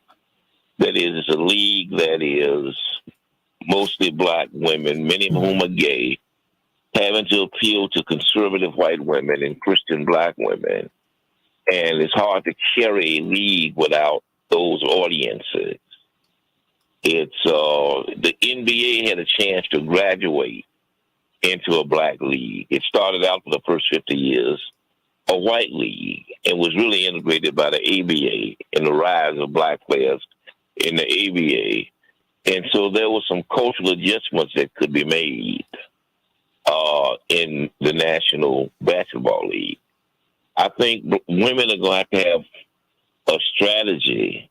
That is, it's a league that is mostly black women, many of whom are gay, having to appeal to conservative white women and Christian black women. And it's hard to carry a league without those audiences. It's the NBA had a chance to graduate into a black league. It started out for the first 50 years a white league and was really integrated by the ABA and the rise of black players in the ABA. And so there were some cultural adjustments that could be made in the National Basketball League. I think women are going to have a strategy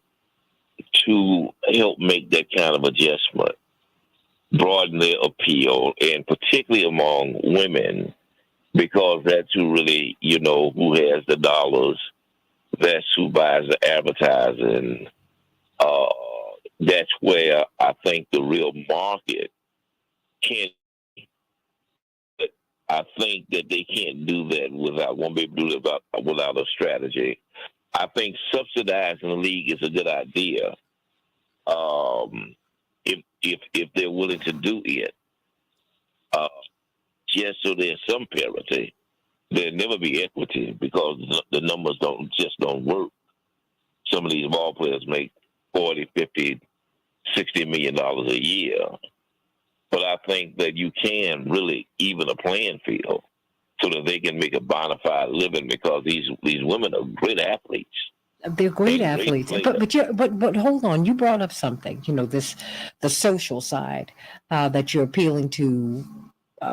to help make that kind of adjustment, broaden their appeal, and particularly among women, because that's who really, who has the dollars, that's who buys the advertising. That's where I think the real market can. I think that they can't do that won't be able to do that without a strategy. I think subsidizing the league is a good idea. If they're willing to do it, just so there's some parity, there'll never be equity because the numbers don't work. Some of these ball players make $40, $50, $60 million a year. But I think that you can really even a playing field so that they can make a bona fide living because these women are great athletes. They're great athletes, but hold on. You brought up something. The social side that you're appealing to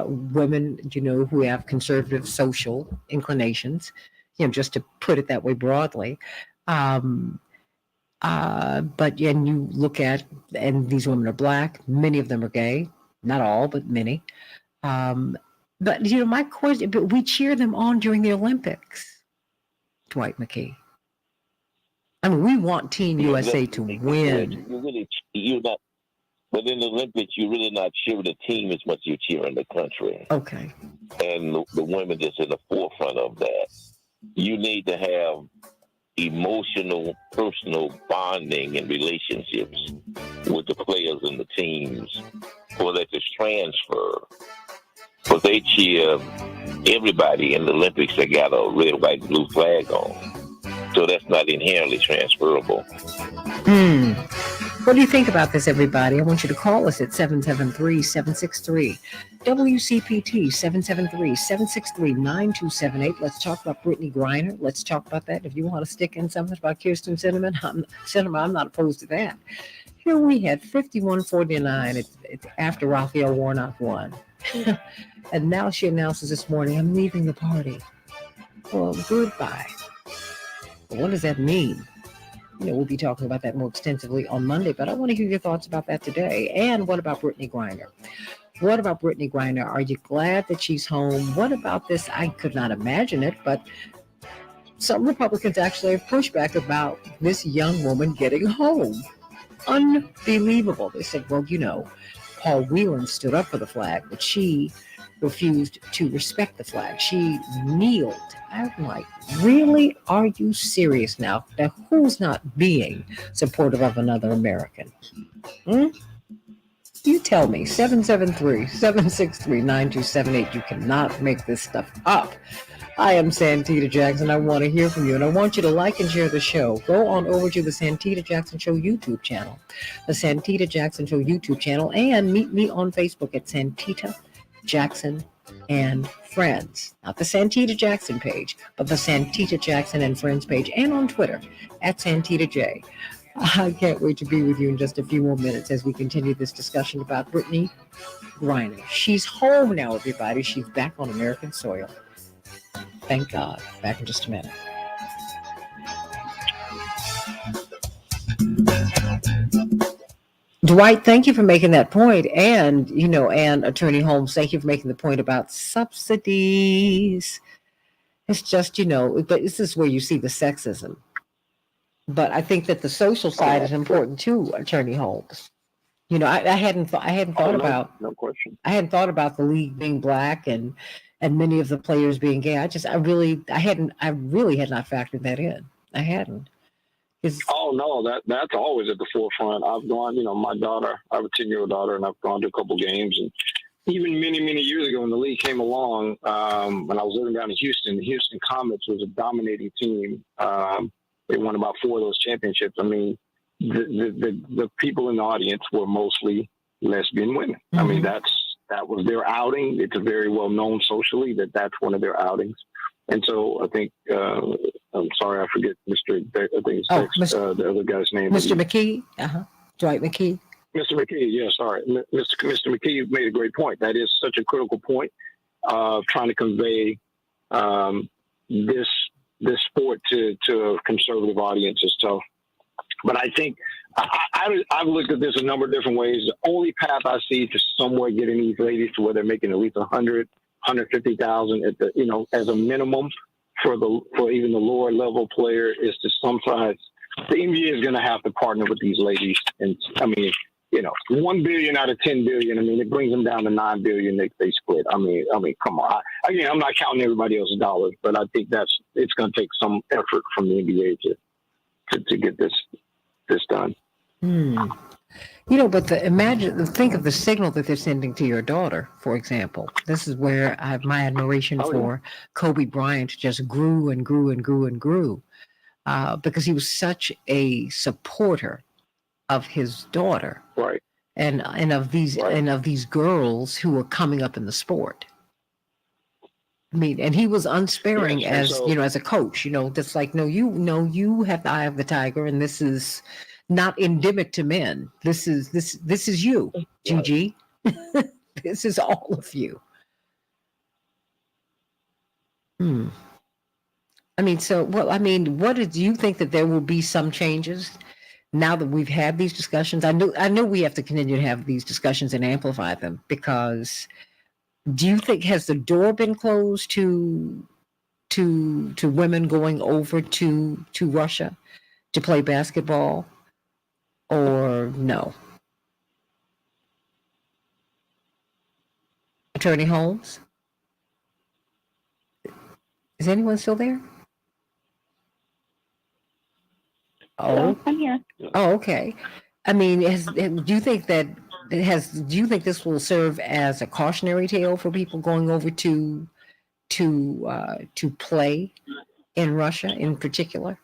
women. Who have conservative social inclinations. Just to put it that way broadly. But you look at, and these women are black. Many of them are gay. Not all, but many. But my question. But we cheer them on during the Olympics. Dwight McKee. I mean, we want Team USA to win. You're not. But in the Olympics, you're really not cheering the team as much as you're cheering the country. Okay. And the women that's in the forefront of that. You need to have emotional, personal bonding and relationships with the players and the teams for that to transfer. But they cheer everybody in the Olympics that got a red, white, blue flag on. So that's not inherently transferable. What do you think about this, everybody? I want you to call us at 773-763. WCPT 773-763-9278. Let's talk about Brittany Griner. Let's talk about that. If you want to stick in something about Kirsten Sinema, I'm not opposed to that. Here we had 51-49 after Raphael Warnock won. And now she announces this morning, I'm leaving the party. Well, goodbye. What does that mean? We'll be talking about that more extensively on Monday, but I want to hear your thoughts about that today. And what about Brittany Griner? What about Brittany Griner? Are you glad that she's home? What about this? I could not imagine it, but some Republicans actually have pushback about this young woman getting home. Unbelievable. They said, well, Paul Whelan stood up for the flag, but she refused to respect the flag. She kneeled. I'm like, really? Are you serious now? Now, who's not being supportive of another American? You tell me. 773-763-9278. You cannot make this stuff up. I am Santita Jackson. I want to hear from you, and I want you to like and share the show. Go on over to the Santita Jackson Show YouTube channel, the Santita Jackson Show YouTube channel, and meet me on Facebook at Santita Jackson and Friends. Not the Santita Jackson page, but the Santita Jackson and Friends page, and on Twitter at Santita J. I can't wait to be with you in just a few more minutes as we continue this discussion about Brittany Griner. She's home now, everybody. She's back on American soil. Thank God. Back in just a minute. Dwight, thank you for making that point. And, and Attorney Holmes, thank you for making the point about subsidies. It's just, but this is where you see the sexism. But I think that the social side is important too, Attorney Holmes. I hadn't thought about. No question. I hadn't thought about the league being black and many of the players being gay. I really had not factored that in. I hadn't. Oh no, that's always at the forefront. I've gone, my daughter, I have a 10-year-old daughter, and I've gone to a couple games, and even many, many years ago when the league came along, when I was living down in Houston, the Houston Comets was a dominating team. They won about 4 of those championships. I mean, the people in the audience were mostly lesbian women. I mean, that was their outing. It's a very well known socially that's one of their outings. And so I think, I'm sorry, I forget Mr. I think it's the other guy's name. Mr. McKee? Dwight McKee? Mr. McKee, yeah, sorry. Mr. McKee made a great point. That is such a critical point of trying to convey this sport to a conservative audience is tough. But I think I've looked at this a number of different ways. The only path I see to somewhere getting these ladies to where they're making at least 100, 150,000 at the, as a minimum for even the lower level player is to sometimes the NBA is going to have to partner with these ladies. And I mean, 1 billion out of 10 billion. I mean, it brings them down to 9 billion. They split. I mean, come on. Again, I'm not counting everybody else's dollars, but I think it's going to take some effort from the NBA to get this done. But think of the signal that they're sending to your daughter, for example. This is where my admiration for Kobe Bryant just grew and grew and grew and grew, because he was such a supporter of his daughter, right? And of these girls who were coming up in the sport. I mean, and he was unsparing as a coach. That's like, no, you have the eye of the tiger, and this is not endemic to men. This is you, Gigi. This is all of you. I mean, what do you think that there will be some changes now that we've had these discussions? I know we have to continue to have these discussions and amplify them, because do you think, has the door been closed to women going over to Russia to play basketball, or no? Attorney Holmes? Is anyone still there? Oh, I'm here. Oh, okay. I mean, do you think this will serve as a cautionary tale for people going over to play in Russia in particular,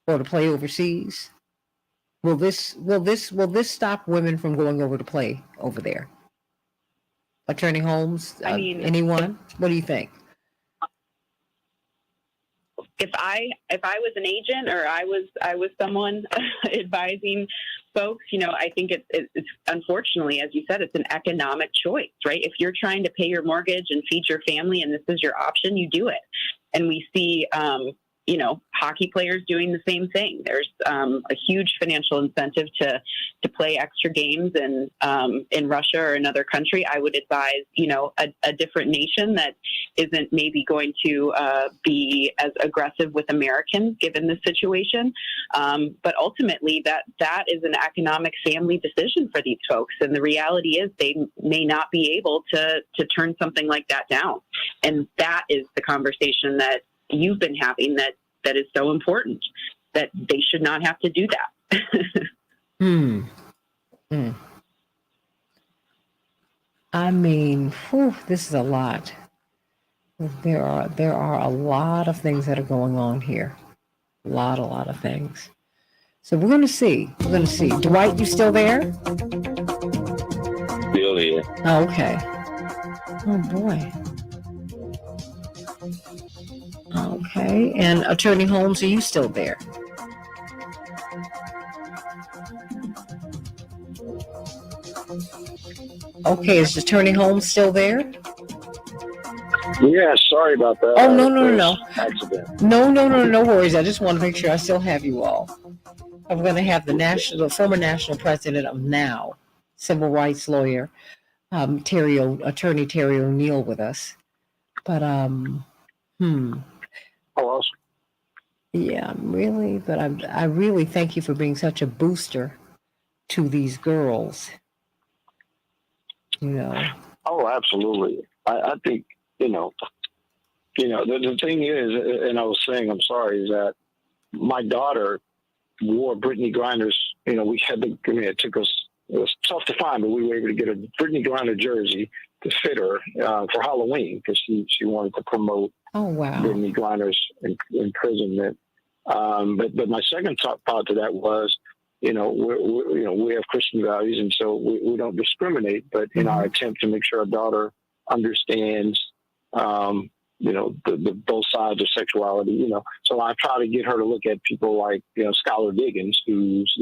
or to play overseas? Will this stop women from going over to play over there? Attorney Holmes, anyone? What do you think? If I was an agent, or I was someone advising folks, I think it's unfortunately, as you said, it's an economic choice, right? If you're trying to pay your mortgage and feed your family, and this is your option, you do it. And we see, hockey players doing the same thing. There's a huge financial incentive to play extra games in Russia or another country. I would advise, a different nation that isn't maybe going to be as aggressive with Americans given the situation. But ultimately, that is an economic family decision for these folks. And the reality is they may not be able to turn something like that down. And that is the conversation that you've been having that is so important, that they should not have to do that. I mean, this is a lot. There are a lot of things that are going on here. A lot of things. So we're going to see. Dwight, you still there? Still here. Oh, okay. Oh, boy. Okay. And Attorney Holmes, are you still there? Okay. Is Attorney Holmes still there? Yeah, sorry about that. Oh, no. Accident. No worries. I just want to make sure I still have you all. I'm going to have the former national president of NOW, civil rights lawyer, Attorney Terry O'Neill with us. But, Oh, awesome. Yeah, I really thank you for being such a booster to these girls. Oh, absolutely. I think, the thing is, and I was saying, I'm sorry, is that my daughter wore Brittany Griner's, it took us was tough to find, but we were able to get a Brittany Griner jersey to fit her for Halloween because she wanted to promote Brittany Griner's imprisonment. But my second thought to that was, we have Christian values, and so we don't discriminate. But in our attempt to make sure our daughter understands, the both sides of sexuality, so I try to get her to look at people like, Skylar Diggins, who's,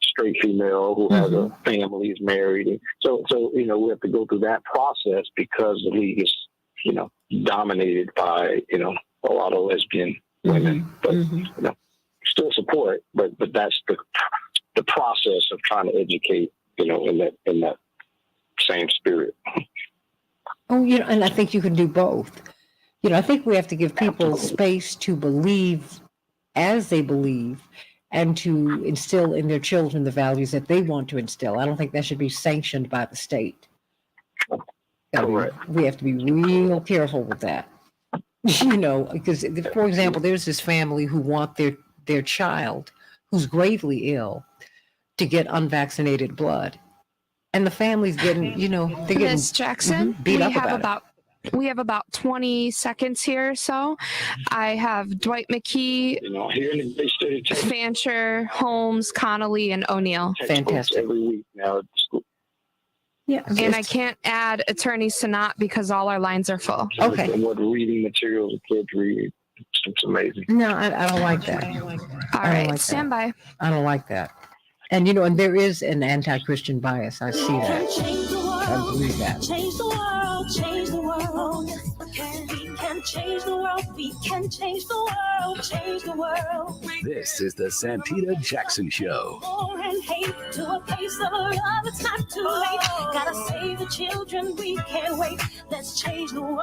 straight female who has a family, is married. And so, we have to go through that process because the league is, dominated by, a lot of lesbian women, but, still support, but that's the process of trying to educate, in that same spirit. Oh, and I think you can do both. I think we have to give people space to believe as they believe and to instill in their children the values that they want to instill. I don't think that should be sanctioned by the state. We have to be real careful with that. Because, for example, there's this family who want their child who's gravely ill to get unvaccinated blood. And the family's getting, they're getting Miss Jackson, beat up about it. We have about 20 seconds here or so. I have Dwight McKee, here in the state of Texas, Fancher, Holmes, Connolly, and O'Neill. Fantastic. Every week now at the school. Yeah. And I can't add Attorney Sanat because all our lines are full. Okay. And what reading materials the kids read, it's amazing. No, I don't like that. All right, stand by. I don't like that. And, and there is an anti-Christian bias. I see that. I believe that. Change the world, change the world. We can change the world, we can change the world, change the world. This is the Santita Jackson Show. War and hate to a place of love, it's not too late. Gotta save the children, we can't wait. Let's change the world.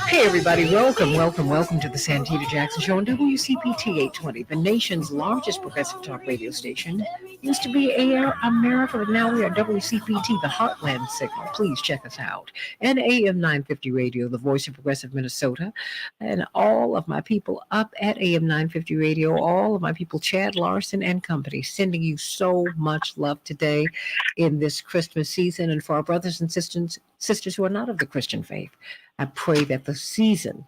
Hey, everybody. Welcome to the Santita Jackson Show on WCPT 820, the nation's largest progressive talk radio station. Used to be AR America, but now we are WCPT, the Heartland signal. Please check us out. And AM 950 Radio, the voice of progressive Minnesota. And all of my people up at AM 950 Radio, all of my people, Chad Larson and company, sending you so much love today in this Christmas season. And for our brothers and sisters who are not of the Christian faith, I pray that the spirit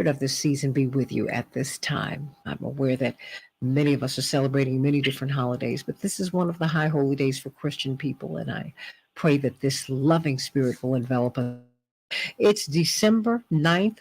of this season be with you at this time. I'm aware that many of us are celebrating many different holidays, but this is one of the high holy days for Christian people, and I pray that this loving spirit will envelop us. It's December 9th,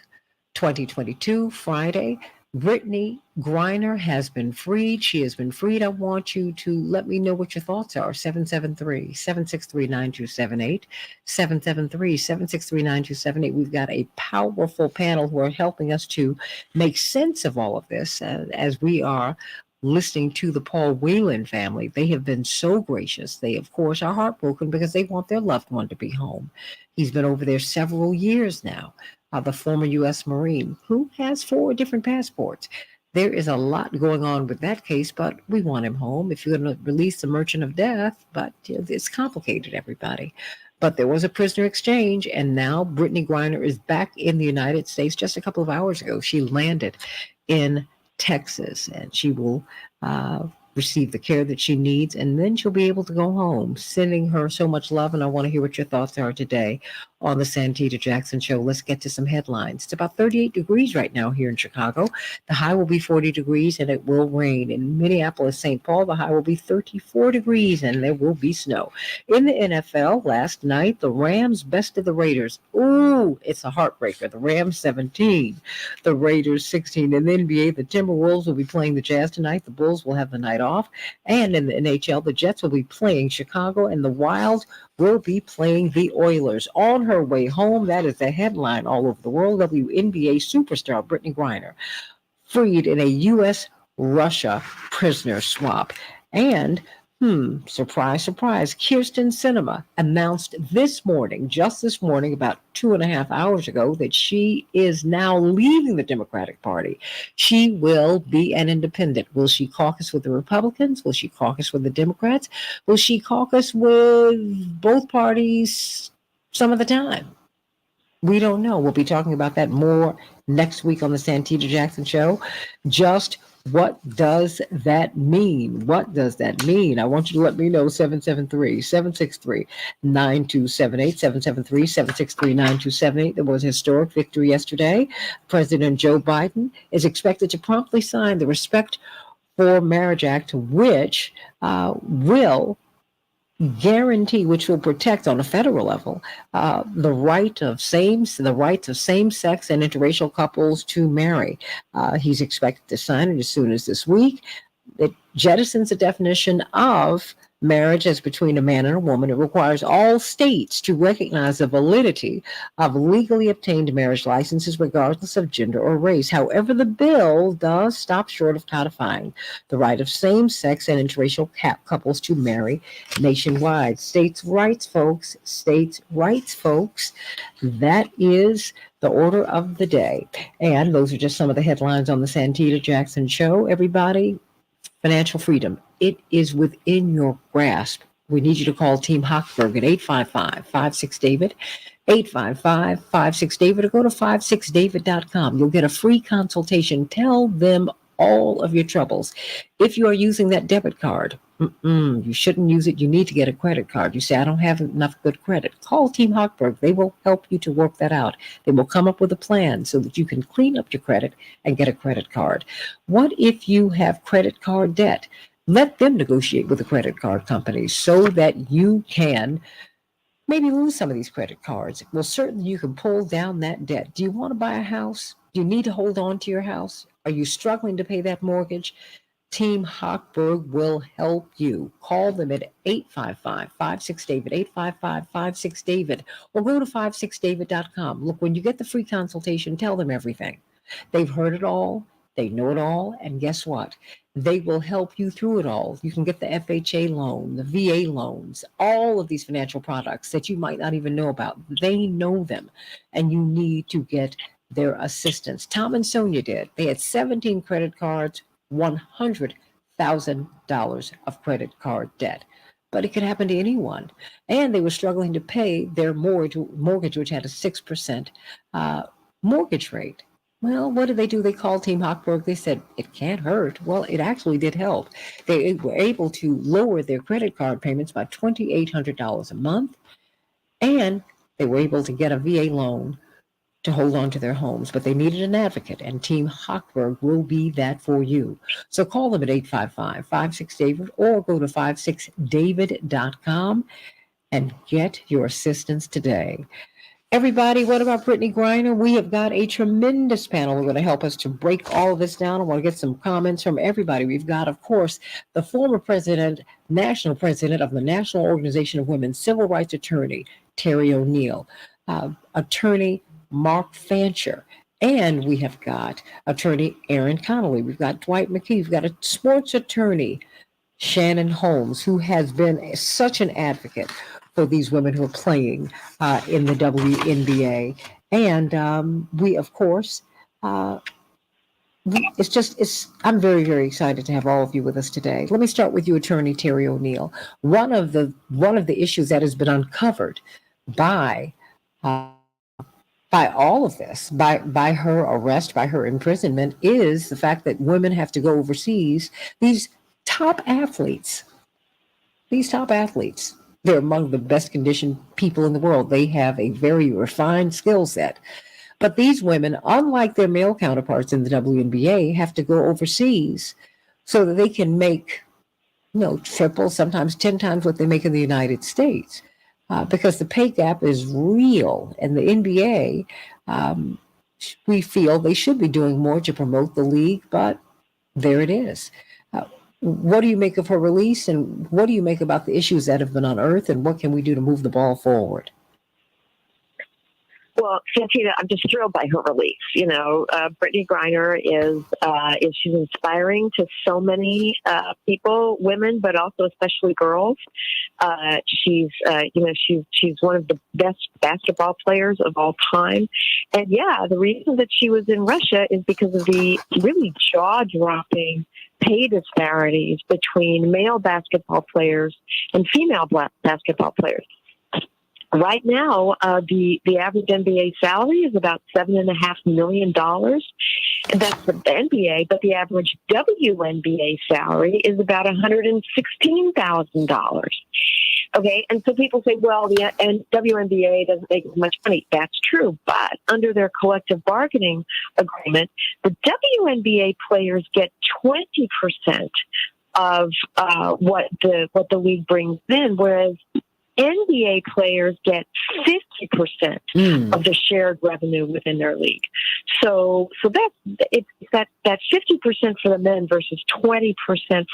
2022, Friday. Brittany Griner has been freed. She has been freed. I want you to let me know what your thoughts are. 773-763-9278. 773-763-9278. We've got a powerful panel who are helping us to make sense of all of this as we are listening to the Paul Whelan family. They have been so gracious. They, of course, are heartbroken because they want their loved one to be home. He's been over there several years now. The former U.S. Marine, who has 4 different passports. There is a lot going on with that case, but we want him home. If you're going to release the merchant of death, but it's complicated, everybody. But there was a prisoner exchange, and now Brittany Griner is back in the United States. Just a couple of hours ago, she landed in Texas, and she will receive the care that she needs, and then she'll be able to go home. Sending her so much love, and I want to hear what your thoughts are today on the Santita Jackson Show. Let's get to some headlines. It's about 38 degrees right now here in Chicago. The high will be 40 degrees, and it will rain. In Minneapolis, St. Paul, the high will be 34 degrees, and there will be snow. In the NFL, last night, the Rams bested the Raiders. Ooh, it's a heartbreaker. The Rams 17, the Raiders 16. In the NBA, the Timberwolves will be playing the Jazz tonight. The Bulls will have the night off. And in the NHL, the Jets will be playing Chicago, and the Wild will be playing the Oilers. On her way home, that is the headline all over the world. WNBA superstar Brittany Griner freed in a U.S.-Russia prisoner swap. And surprise, surprise, Kyrsten Sinema announced just this morning, about 2.5 hours ago, that she is now leaving the Democratic Party. She will be an independent. Will she caucus with the Republicans? Will she caucus with the Democrats? Will she caucus with both parties some of the time? We don't know. We'll be talking about that more next week on the Santita Jackson Show. Just What does that mean? What does that mean? I want you to let me know. 773-763-9278. 773-763-9278. There was a historic victory yesterday. President Joe Biden is expected to promptly sign the Respect for Marriage Act, which will guarantee, which will protect on a federal level, the rights of same-sex and interracial couples to marry. He's expected to sign it as soon as this week. It jettisons the definition of marriage as between a man and a woman. It requires all states to recognize the validity of legally obtained marriage licenses, regardless of gender or race. However, the bill does stop short of codifying the right of same-sex and interracial couples to marry nationwide. States' rights, folks. States' rights, folks. That is the order of the day. And those are just some of the headlines on the Santita Jackson Show. Everybody, financial freedom. It is within your grasp. We need you to call Team Hochberg at 855-56-DAVID, 855-56-DAVID, or go to 56david.com. You'll get a free consultation. Tell them all of your troubles. If you are using that debit card, you shouldn't use it. You need to get a credit card. You say, I don't have enough good credit. Call Team Hochberg. They will help you to work that out. They will come up with a plan so that you can clean up your credit and get a credit card. What if you have credit card debt? Let them negotiate with the credit card companies so that you can maybe lose some of these credit cards. Well, certainly you can pull down that debt. Do you want to buy a house? Do you need to hold on to your house? Are you struggling to pay that mortgage? Team Hochberg will help you. Call them at 855-56-DAVID, 855-56-DAVID, or go to 56david.com. Look, when you get the free consultation, tell them everything. They've heard it all. They know it all. And guess what? They will help you through it all. You can get the FHA loan, the VA loans, all of these financial products that you might not even know about. They know them, and you need to get their assistance. Tom and Sonia did. They had 17 credit cards, $100,000 of credit card debt. But it could happen to anyone. And they were struggling to pay their mortgage, which had a 6% mortgage rate. Well, what did they do? They called Team Hochberg. They said, it can't hurt. Well, it actually did help. They were able to lower their credit card payments by $2,800 a month. And they were able to get a VA loan to hold on to their homes, but they needed an advocate, and Team Hochberg will be that for you. So call them at 855-56-DAVID or go to 56david.com and get your assistance today. Everybody, what about Brittany Griner? We have got a tremendous panel who are going to help us to break all of this down. I want to get some comments from everybody. We've got, of course, the former national president of the National Organization of Women, civil rights attorney, Terry O'Neill, attorney Mark Fancher, and we have got attorney Aaron Connolly. We've got Dwight McKee. We've got a sports attorney, Shannon Holmes, who has been such an advocate for these women who are playing in the WNBA. And we, of course, I'm very, very excited to have all of you with us today. Let me start with you, attorney Terry O'Neill. One of the issues that has been uncovered by all of this, by her arrest, by her imprisonment, is the fact that women have to go overseas. These top athletes, they're among the best conditioned people in the world. They have a very refined skill set. But these women, unlike their male counterparts in the WNBA, have to go overseas so that they can make, triple, sometimes 10 times what they make in the United States. Because the pay gap is real. And the NBA, we feel they should be doing more to promote the league, but there it is. What do you make of her release, and what do you make about the issues that have been unearthed, and what can we do to move the ball forward? Well, Santita, I'm just thrilled by her release. Brittany Griner is she's inspiring to so many people, women, but also especially girls. She's one of the best basketball players of all time. And yeah, the reason that she was in Russia is because of the really jaw-dropping pay disparities between male basketball players and female basketball players. Right now, the average NBA salary is about $7.5 million. And that's the NBA, but the average WNBA salary is about $116,000. Okay, and so people say, well, the WNBA doesn't make as much money. That's true, but under their collective bargaining agreement, the WNBA players get 20% of what the league brings in, whereas NBA players get 50% of the shared revenue within their league. So that's 50% for the men versus 20%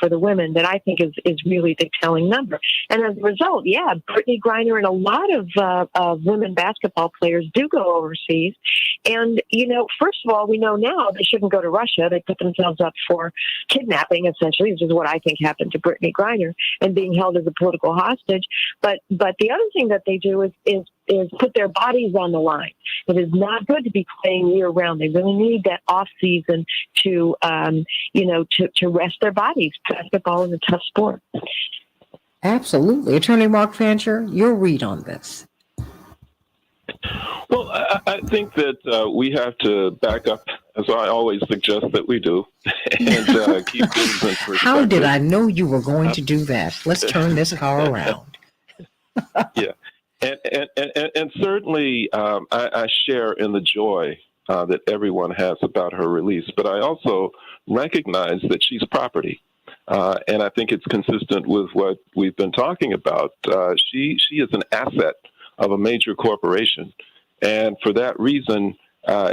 for the women that I think is really the telling number. And as a result, yeah, Brittany Griner and a lot of women basketball players do go overseas. And, first of all, we know now they shouldn't go to Russia. They put themselves up for kidnapping, essentially, which is what I think happened to Brittany Griner, and being held as a political hostage. But the other thing that they do is put their bodies on the line. It is not good to be playing year round. They really need that off season to rest their bodies. Basketball is a tough sport. Absolutely. Attorney Mark Fancher, your read on this. Well, I think that we have to back up, as I always suggest that we do, and keep things in perspective. How did I know you were going to do that? Let's turn this car around. Yeah. And certainly I share in the joy that everyone has about her release, but I also recognize that she's property. And I think it's consistent with what we've been talking about. She is an asset of a major corporation. And for that reason,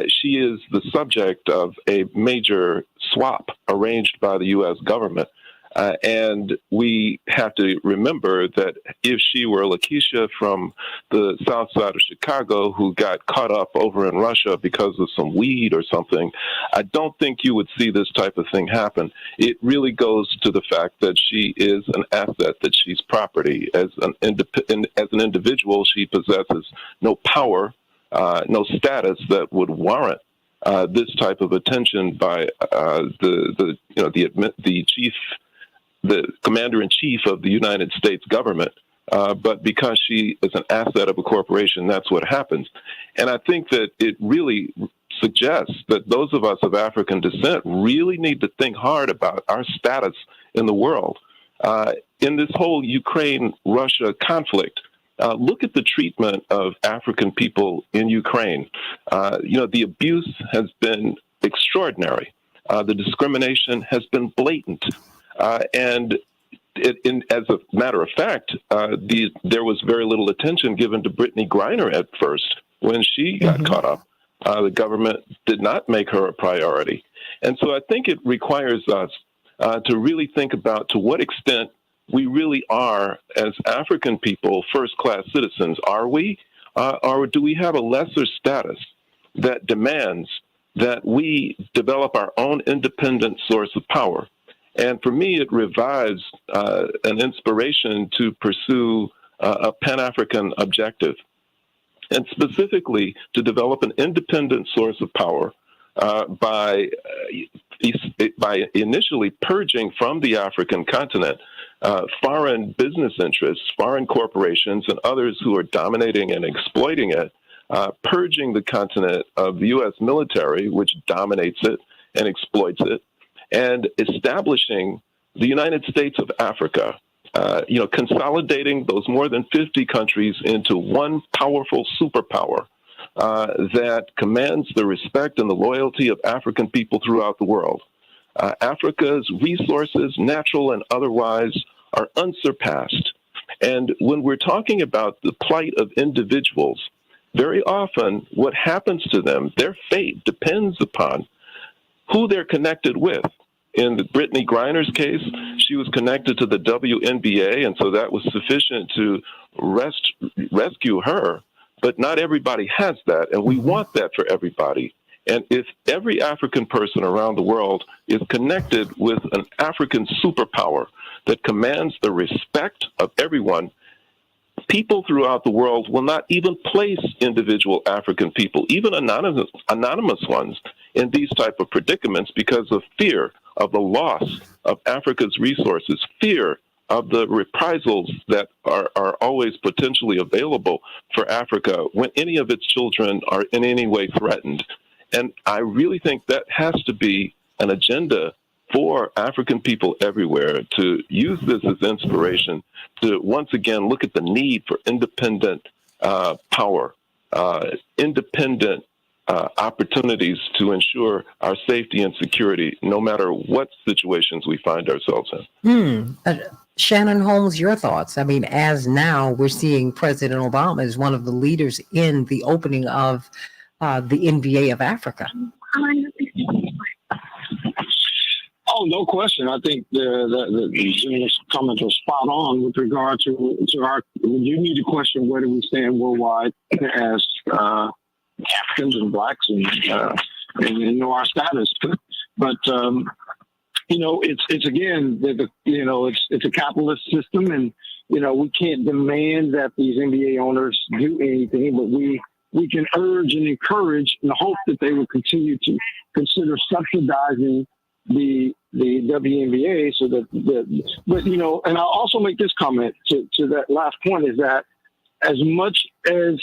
she is the subject of a major swap arranged by the U.S. government. And we have to remember that if she were Lakeisha from the south side of Chicago who got caught up over in Russia because of some weed or something, I don't think you would see this type of thing happen. It really goes to the fact that she is an asset, that she's property. As an individual, she possesses no power, no status that would warrant this type of attention by the commander-in-chief of the United States government, but because she is an asset of a corporation, that's what happens. And I think that it really suggests that those of us of African descent really need to think hard about our status in the world. In this whole Ukraine-Russia conflict, look at the treatment of African people in Ukraine. The abuse has been extraordinary. The discrimination has been blatant. And as a matter of fact, there was very little attention given to Brittany Griner at first when she got caught up. The government did not make her a priority. And so I think it requires us to really think about to what extent we really are, as African people, first-class citizens. Are we? Or do we have a lesser status that demands that we develop our own independent source of power? And for me, it revives an inspiration to pursue a Pan-African objective, and specifically to develop an independent source of power by initially purging from the African continent foreign business interests, foreign corporations, and others who are dominating and exploiting it, purging the continent of the U.S. military, which dominates it and exploits it, and establishing the United States of Africa, consolidating those more than 50 countries into one powerful superpower that commands the respect and the loyalty of African people throughout the world. Africa's resources, natural and otherwise, are unsurpassed. And when we're talking about the plight of individuals, very often what happens to them, their fate depends upon who they're connected with. In the Brittany Griner's case, she was connected to the WNBA, and so that was sufficient to rescue her. But not everybody has that, and we want that for everybody. And if every African person around the world is connected with an African superpower that commands the respect of everyone, people throughout the world will not even place individual African people, even anonymous ones, in these type of predicaments because of fear of the loss of Africa's resources, fear of the reprisals that are always potentially available for Africa when any of its children are in any way threatened. And I really think that has to be an agenda for African people everywhere, to use this as inspiration to once again look at the need for independent power, independent opportunities to ensure our safety and security, no matter what situations we find ourselves in. Shannon Holmes, your thoughts? I mean, as now we're seeing President Obama as one of the leaders in the opening of the NBA of Africa. Oh, no question. I think the Jim's comments are spot on with regard to our. You need to question where do we stand worldwide as Africans and blacks and our status. But it's again it's a capitalist system, and we can't demand that these NBA owners do anything, but we can urge and encourage in the hope that they will continue to consider subsidizing the WNBA, so that and I'll also make this comment to that last point, is that as much as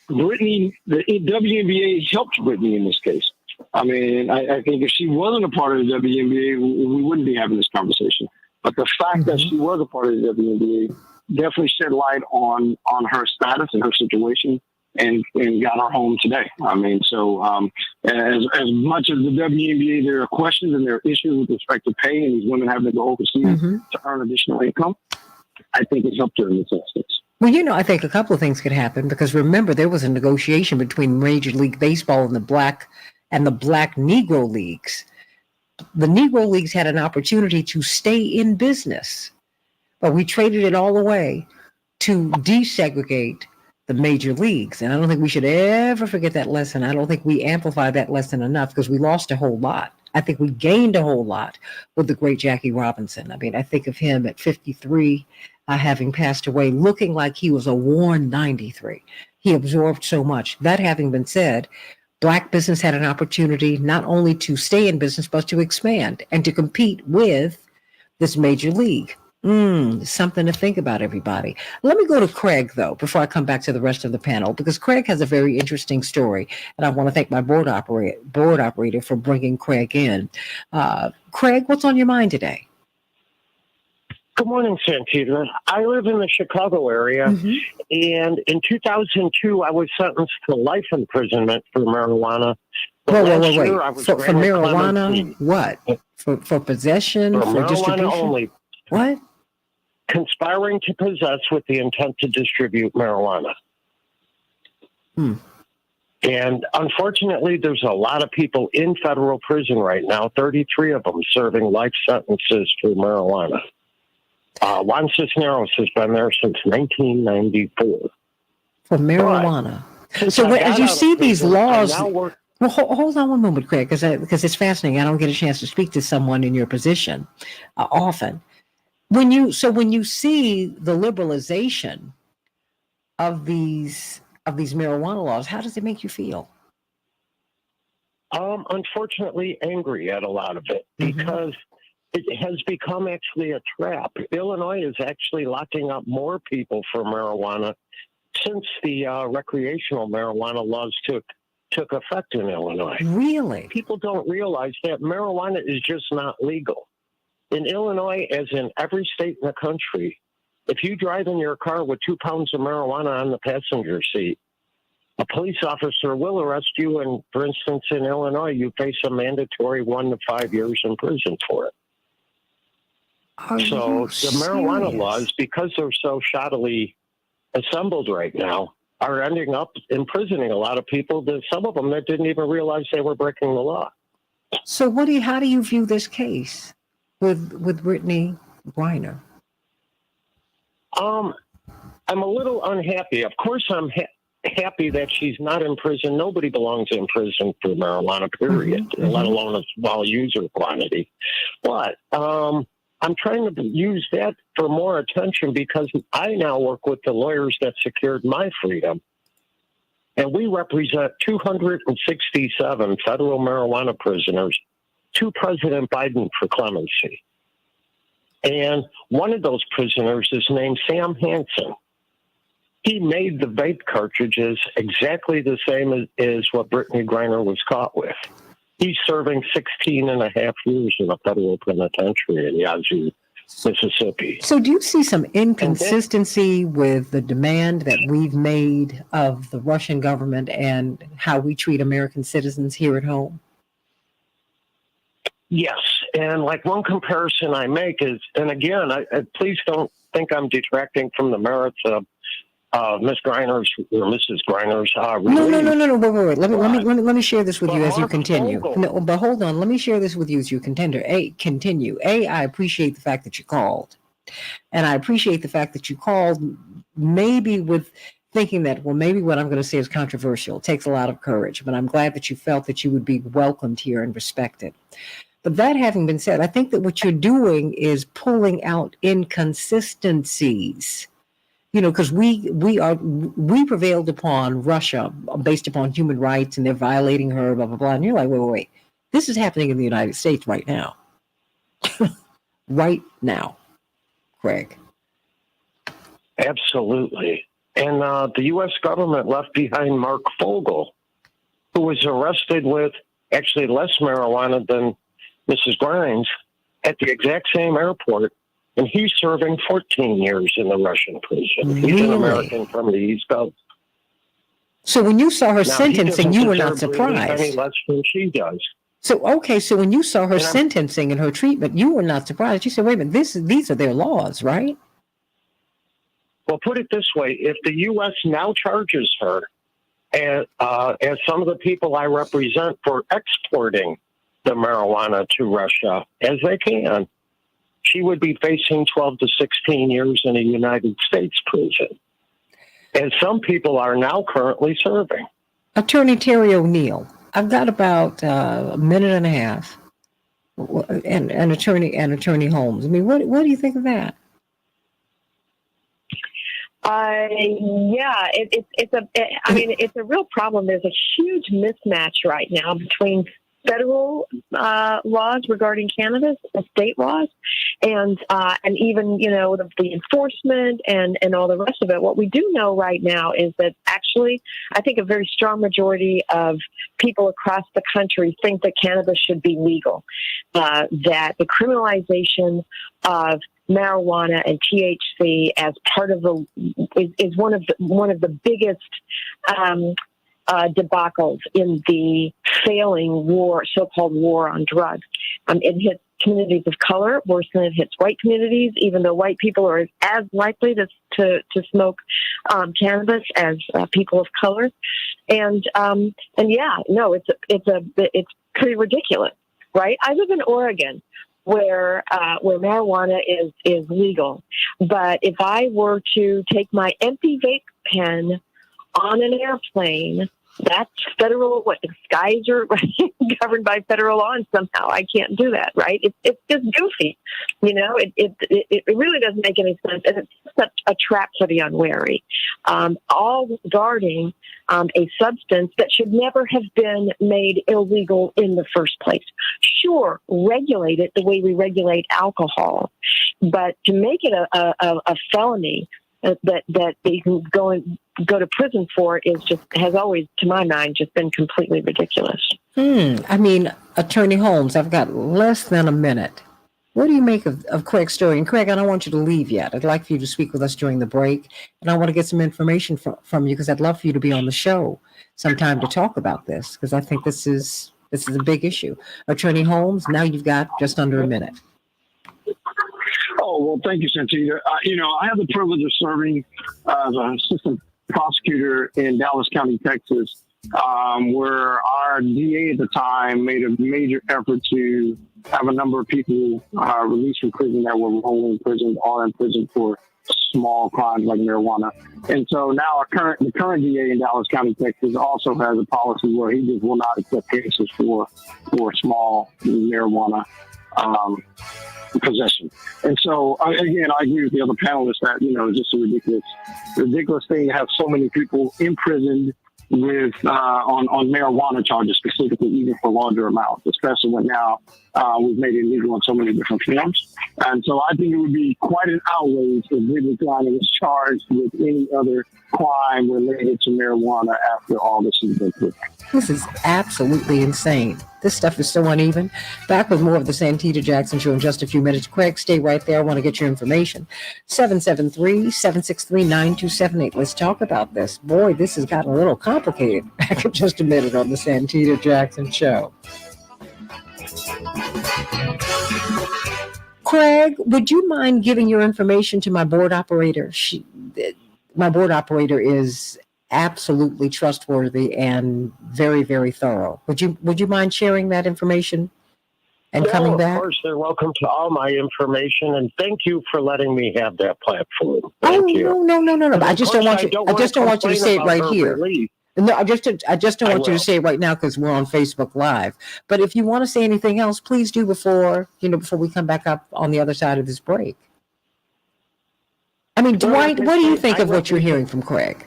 Brittany, the WNBA helped Brittany in this case. I mean, I think if she wasn't a part of the WNBA, we wouldn't be having this conversation. But the fact that she was a part of the WNBA definitely shed light on her status and her situation, and got her home today. I mean, so as much as the WNBA, there are questions and there are issues with respect to pay, and these women having to go overseas to earn additional income, I think it's helped her in this instance. Well, I think a couple of things could happen, because remember, there was a negotiation between Major League Baseball and the black Negro leagues. The Negro leagues had an opportunity to stay in business, but we traded it all away to desegregate the major leagues. And I don't think we should ever forget that lesson. I don't think we amplified that lesson enough, because we lost a whole lot. I think we gained a whole lot with the great Jackie Robinson. I mean, I think of him at 53, having passed away, looking like he was a worn 93. He absorbed so much. That having been said, black business had an opportunity not only to stay in business, but to expand and to compete with this major league. Something to think about, everybody. Let me go to Craig, though, before I come back to the rest of the panel, because Craig has a very interesting story, and I want to thank my board operator for bringing Craig in. Craig, what's on your mind today? Good morning, Santita. I live in the Chicago area, and in 2002, I was sentenced to life imprisonment for marijuana. Wait. For marijuana, what? For possession? For marijuana distribution? Only. What? Conspiring to possess with the intent to distribute marijuana. And unfortunately, there's a lot of people in federal prison right now, 33 of them serving life sentences for marijuana. Juan Cisneros has been there since 1994. For marijuana. So as you see these laws... Well, hold on one moment, Craig, because it's fascinating. I don't get a chance to speak to someone in your position often. When you see the liberalization of these marijuana laws, how does it make you feel? Unfortunately, angry at a lot of it, because it has become actually a trap. Illinois is actually locking up more people for marijuana since the recreational marijuana laws took effect in Illinois. Really? People don't realize that marijuana is just not legal. In Illinois, as in every state in the country, if you drive in your car with 2 pounds of marijuana on the passenger seat, a police officer will arrest you. And for instance, in Illinois, you face a mandatory 1 to 5 years in prison for it. So the marijuana laws, because they're so shoddily assembled right now, are ending up imprisoning a lot of people, some of them that didn't even realize they were breaking the law. So how do you view this case with Brittany Griner? I'm a little unhappy. Of course, I'm happy that she's not in prison. Nobody belongs in prison for marijuana, period, let alone a small user quantity. But I'm trying to use that for more attention, because I now work with the lawyers that secured my freedom. And we represent 267 federal marijuana prisoners to President Biden for clemency. And one of those prisoners is named Sam Hansen. He made the vape cartridges exactly the same as what Brittany Griner was caught with. He's serving 16 and a half years in a federal penitentiary in Yazoo, Mississippi. So do you see some inconsistency with the demand that we've made of the Russian government and how we treat American citizens here at home? Yes. And like one comparison I make is, and again, I please don't think I'm detracting from the merits of Miss Griner's or Mrs. Griner's No. Wait. Let me share this with you as you continue. No, but hold on. Let me share this with you as you continue. I appreciate the fact that you called, and I appreciate the fact that you called. Maybe with thinking that, well, maybe what I'm going to say is controversial. It takes a lot of courage, but I'm glad that you felt that you would be welcomed here and respected. But that having been said, I think that what you're doing is pulling out inconsistencies. You know, because we prevailed upon Russia based upon human rights, and they're violating her, blah blah blah. And you're like, wait, this is happening in the United States right now, right now, Craig. Absolutely. And the U.S. government left behind Mark Fogel, who was arrested with actually less marijuana than Mrs. Grimes at the exact same airport. And he's serving 14 years in the Russian prison. He's an American from the East Coast. So when you saw her sentencing, you were not surprised. Any less than she does. So so when you saw her sentencing and her treatment, you were not surprised. You said, "Wait a minute, these are their laws, right?" Well, put it this way: if the U.S. now charges her, as some of the people I represent, for exporting the marijuana to Russia, as they can, she would be facing 12 to 16 years in a United States prison. And some people are now currently serving. Attorney Terry O'Neill, I've got about a minute and a half. And Attorney Holmes. I mean, what do you think of that? It's a real problem. There's a huge mismatch right now between federal laws regarding cannabis, the state laws, and even the enforcement and all the rest of it. What we do know right now is that actually, I think a very strong majority of people across the country think that cannabis should be legal. That the criminalization of marijuana and THC as part of is one of the biggest debacles in the failing so-called war on drugs. It hits communities of color worse than it hits white communities, even though white people are as likely to smoke cannabis as people of color. It's pretty ridiculous, right? I live in Oregon, where marijuana is legal, but if I were to take my empty vape pen on an airplane, that's federal. The skies are governed by federal law, and somehow I can't do that, right? It's just goofy, It really doesn't make any sense, and it's such a trap for the unwary. All regarding a substance that should never have been made illegal in the first place. Sure, regulate it the way we regulate alcohol, but to make it a felony that they can go to prison for has always, to my mind, just been completely ridiculous. I mean, Attorney Holmes, I've got less than a minute. What do you make of Craig's story? And Craig, I don't want you to leave yet. I'd like for you to speak with us during the break, and I want to get some information from you, because I'd love for you to be on the show sometime to talk about this, because I think this is a big issue. Attorney Holmes, now you've got just under a minute. Oh, well, thank you, Santita. I have the privilege of serving as an assistant prosecutor in Dallas County, Texas, where our DA at the time made a major effort to have a number of people released from prison that were rolling in prison or in prison for small crimes like marijuana. And so now the current DA in Dallas County, Texas, also has a policy where he just will not accept cases for small marijuana possession. And so, again, I agree with the other panelists that, it's just a ridiculous thing to have so many people imprisoned with on marijuana charges specifically, even for larger amounts, especially when now we've made it legal in so many different forms. And so I think it would be quite an outrage if Brittany Griner was charged with any other crime related to marijuana after all this has been put. This is absolutely insane. This stuff is so uneven. Back with more of the Santita Jackson Show in just a few minutes. Craig, stay right there. I want to get your information. 773-763-9278. Let's talk about this. Boy, this has gotten a little complicated. Back in just a minute on the Santita Jackson Show. Craig, would you mind giving your information to my board operator? My board operator is absolutely trustworthy and very, very thorough. Would you mind sharing that information and coming back? Of course, they're welcome to all my information, and thank you for letting me have that platform. Thank you. No. I just don't want you to say it right here. No, I just don't want you to say it right now because we're on Facebook Live. But if you want to say anything else, please do before we come back up on the other side of this break. I mean, Dwight, what do you think of what you're hearing from Craig?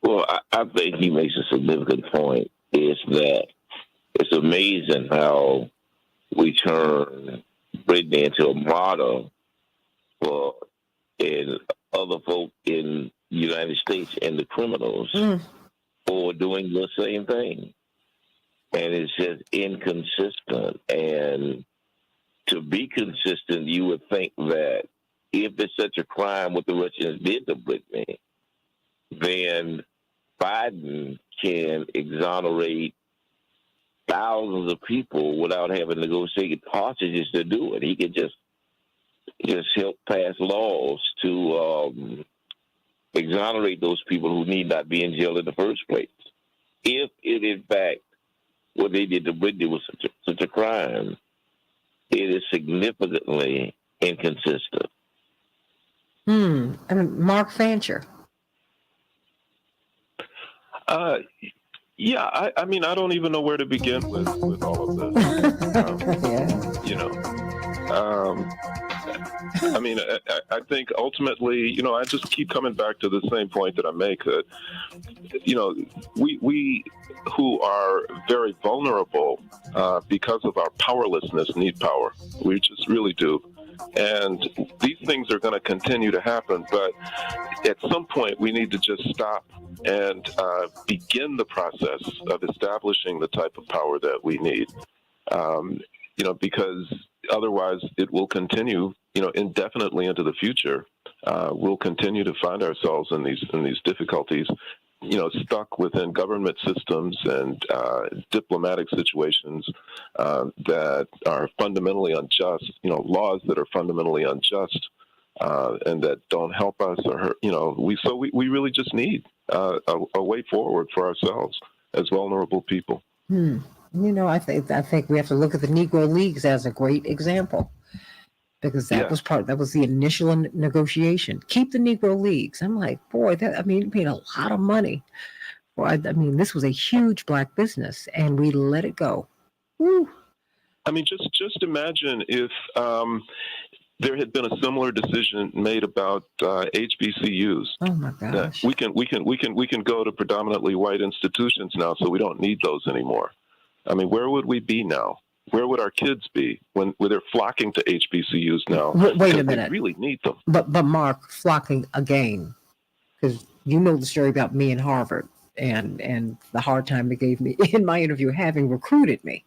Well, I think he makes a significant point, is that it's amazing how we turn Brittany into a model for other folk in the United States and the criminals for doing the same thing. And it's just inconsistent. And to be consistent, you would think that if it's such a crime what the Russians did to Brittany, then Biden can exonerate thousands of people without having negotiated hostages to do it. He could just help pass laws to exonerate those people who need not be in jail in the first place. If it, in fact, what they did to Brittany was such a crime, it is significantly inconsistent. And Mark Fancher. Yeah, I mean, I don't even know where to begin with all of this. I mean, I think ultimately, I just keep coming back to the same point that I make, that, we who are very vulnerable because of our powerlessness need power. We just really do. And these things are going to continue to happen, but at some point we need to just stop and begin the process of establishing the type of power that we need, because otherwise it will continue, indefinitely into the future. We'll continue to find ourselves in these difficulties, stuck within government systems and diplomatic situations that are fundamentally unjust, laws that are fundamentally unjust and that don't help us or hurt. We really just need a way forward for ourselves as vulnerable people. I think we have to look at the Negro Leagues as a great example. Because that was the initial negotiation. Keep the Negro Leagues. I'm like, boy, it made a lot of money. Boy, this was a huge black business, and we let it go. Woo. I mean, just imagine if there had been a similar decision made about HBCUs. Oh my gosh. We can go to predominantly white institutions now, so we don't need those anymore. I mean, where would we be now? Where would our kids be when they're flocking to HBCUs now? Wait a minute. We really need them. But Mark, flocking again, because you know the story about me in Harvard and the hard time they gave me in my interview, having recruited me,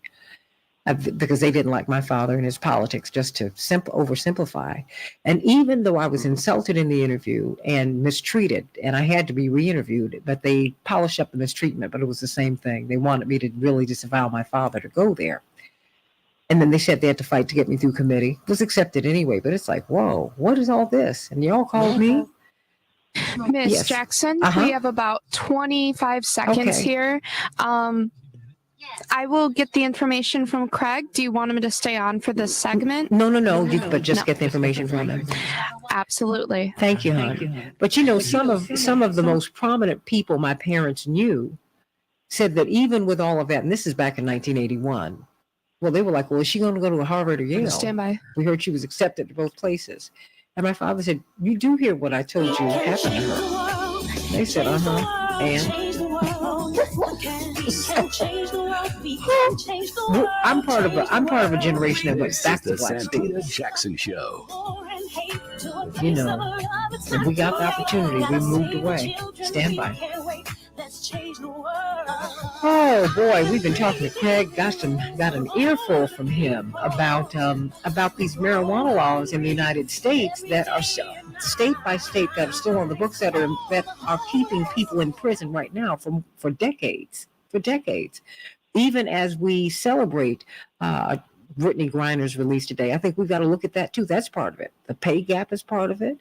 because they didn't like my father and his politics, just to oversimplify. And even though I was insulted in the interview and mistreated, and I had to be re-interviewed, but they polished up the mistreatment, but it was the same thing. They wanted me to really disavow my father to go there. And then they said they had to fight to get me through committee. It was accepted anyway, but it's like, whoa, what is all this? And y'all called me? Miss Jackson, we have about 25 seconds here. I will get the information from Craig. Do you want him to stay on for this segment? No. But just get the information from him. Absolutely. Thank you, hon. But some of the most prominent people my parents knew said that even with all of that, and this is back in 1981, well, they were like, well, is she going to go to Harvard or Yale? Stand by. We heard she was accepted to both places. And my father said, you do hear what I told you happened to her. They said, And I'm part of a generation that went This back is to the black Santita schools. Jackson Show. You know, if we got the opportunity, we moved away. Stand by. Oh boy, we've been talking to Craig. Got an earful from him about these marijuana laws in the United States that are state by state that are still on the books that are keeping people in prison right now for decades. Even as we celebrate Brittany Griner's release today, I think we've got to look at that too. That's part of it. The pay gap is part of it.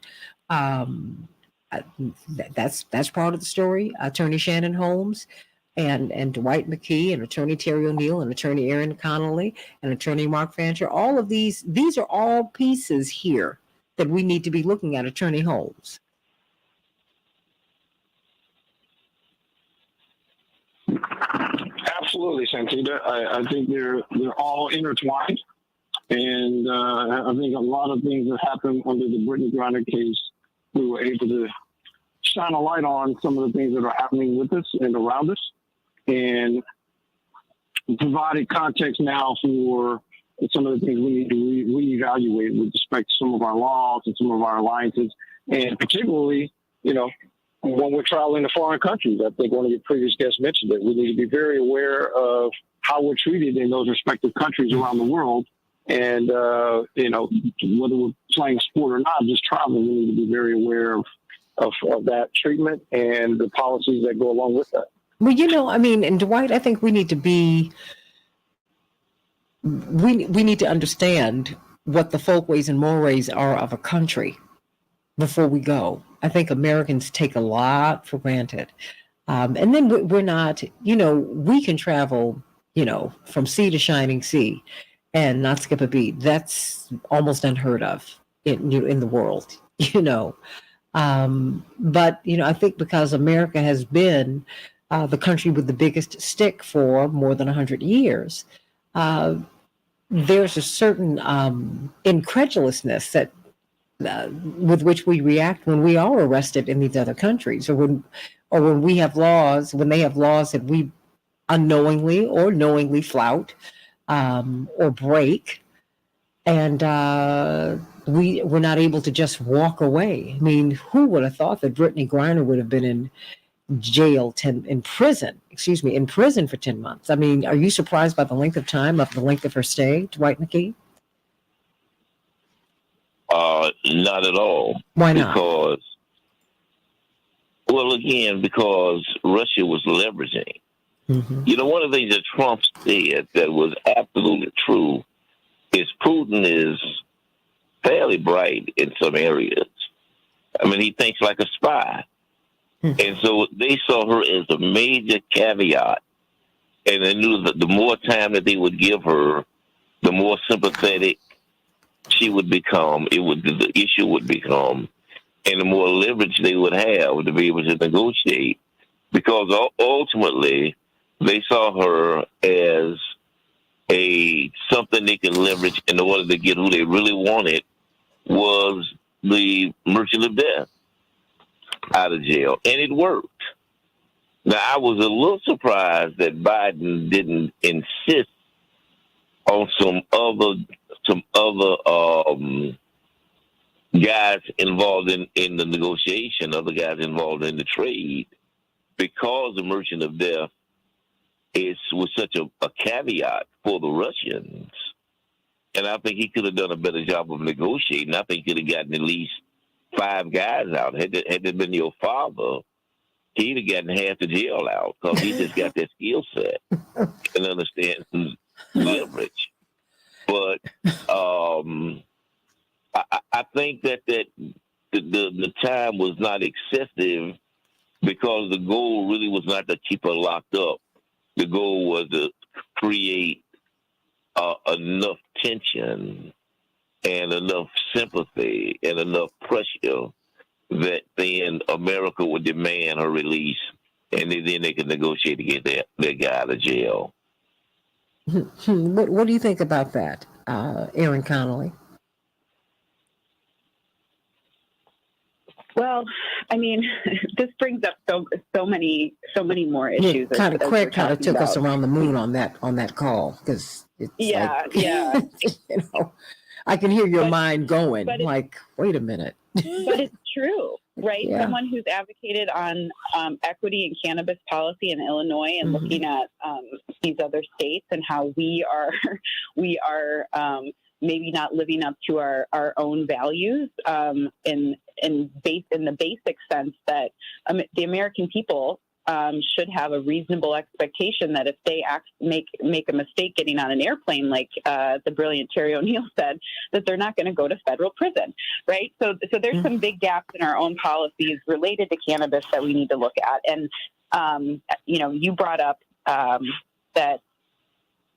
That's part of the story. Attorney Shannon Holmes and Dwight McKee and Attorney Terry O'Neill and Attorney Aaron Connolly and Attorney Mark Fancher. All of these are all pieces here that we need to be looking at. Attorney Holmes. Absolutely, Santita. I think they're all intertwined, and I think a lot of things that happened under the Brittany Griner case, we were able to shine a light on some of the things that are happening with us and around us, and provided context now for some of the things we need to reevaluate with respect to some of our laws and some of our alliances, and particularly, when we're traveling to foreign countries. I think one of your previous guests mentioned that we need to be very aware of how we're treated in those respective countries around the world. And, whether we're playing sport or not, just traveling, we need to be very aware of that treatment and the policies that go along with that. Well, and Dwight, I think we need to be, we need to understand what the folkways and mores are of a country before we go. I think Americans take a lot for granted. And then we're not, we can travel, from sea to shining sea and not skip a beat. That's almost unheard of in the world, But, I think because America has been the country with the biggest stick for more than 100 years, there's a certain incredulousness that with which we react when we are arrested in these other countries, or when we have laws, when they have laws that we unknowingly or knowingly flout or break, and we're not able to just walk away. I mean, who would have thought that Brittany Griner would have been in prison for 10 months? I mean, are you surprised by the length of her stay, Dwight McKee? Not at all. Why not? Because Russia was leveraging. Mm-hmm. One of the things that Trump said that was absolutely true is Putin is fairly bright in some areas. I mean, he thinks like a spy. Mm-hmm. And so they saw her as a major caveat. And they knew that the more time that they would give her, the more sympathetic she would become, the issue would become, and the more leverage they would have to be able to negotiate, because ultimately they saw her as something they could leverage in order to get who they really wanted, was the merchant of death out of jail, and it worked. Now, I was a little surprised that Biden didn't insist on some other guys involved in the negotiation, other guys involved in the trade, because the merchant of death was such a caveat for the Russians. And I think he could have done a better job of negotiating. I think he could have gotten at least 5 guys out. Had it been your father, he'd have gotten half the jail out, because he just got that skill set and understands leverage. But I think that the time was not excessive, because the goal really was not to keep her locked up. The goal was to create enough tension and enough sympathy and enough pressure that then America would demand her release, and then they could negotiate to get their guy out of jail. What do you think about that, Aaron Connolly? Well, I mean, this brings up so many more issues. Yeah, as Craig we're kind of talking took us about. around the moon on that call because it's Yeah, like, yeah. you know, I can hear your mind going but like, wait a minute. But it's true, right? Yeah. Someone who's advocated on equity and cannabis policy in Illinois and looking at these other states and how we are maybe not living up to our own values in the basic sense that the American people should have a reasonable expectation that if they make a mistake getting on an airplane, like the brilliant Terry O'Neill said, that they're not going to go to federal prison, right? So there's some big gaps in our own policies related to cannabis that we need to look at. And you brought up that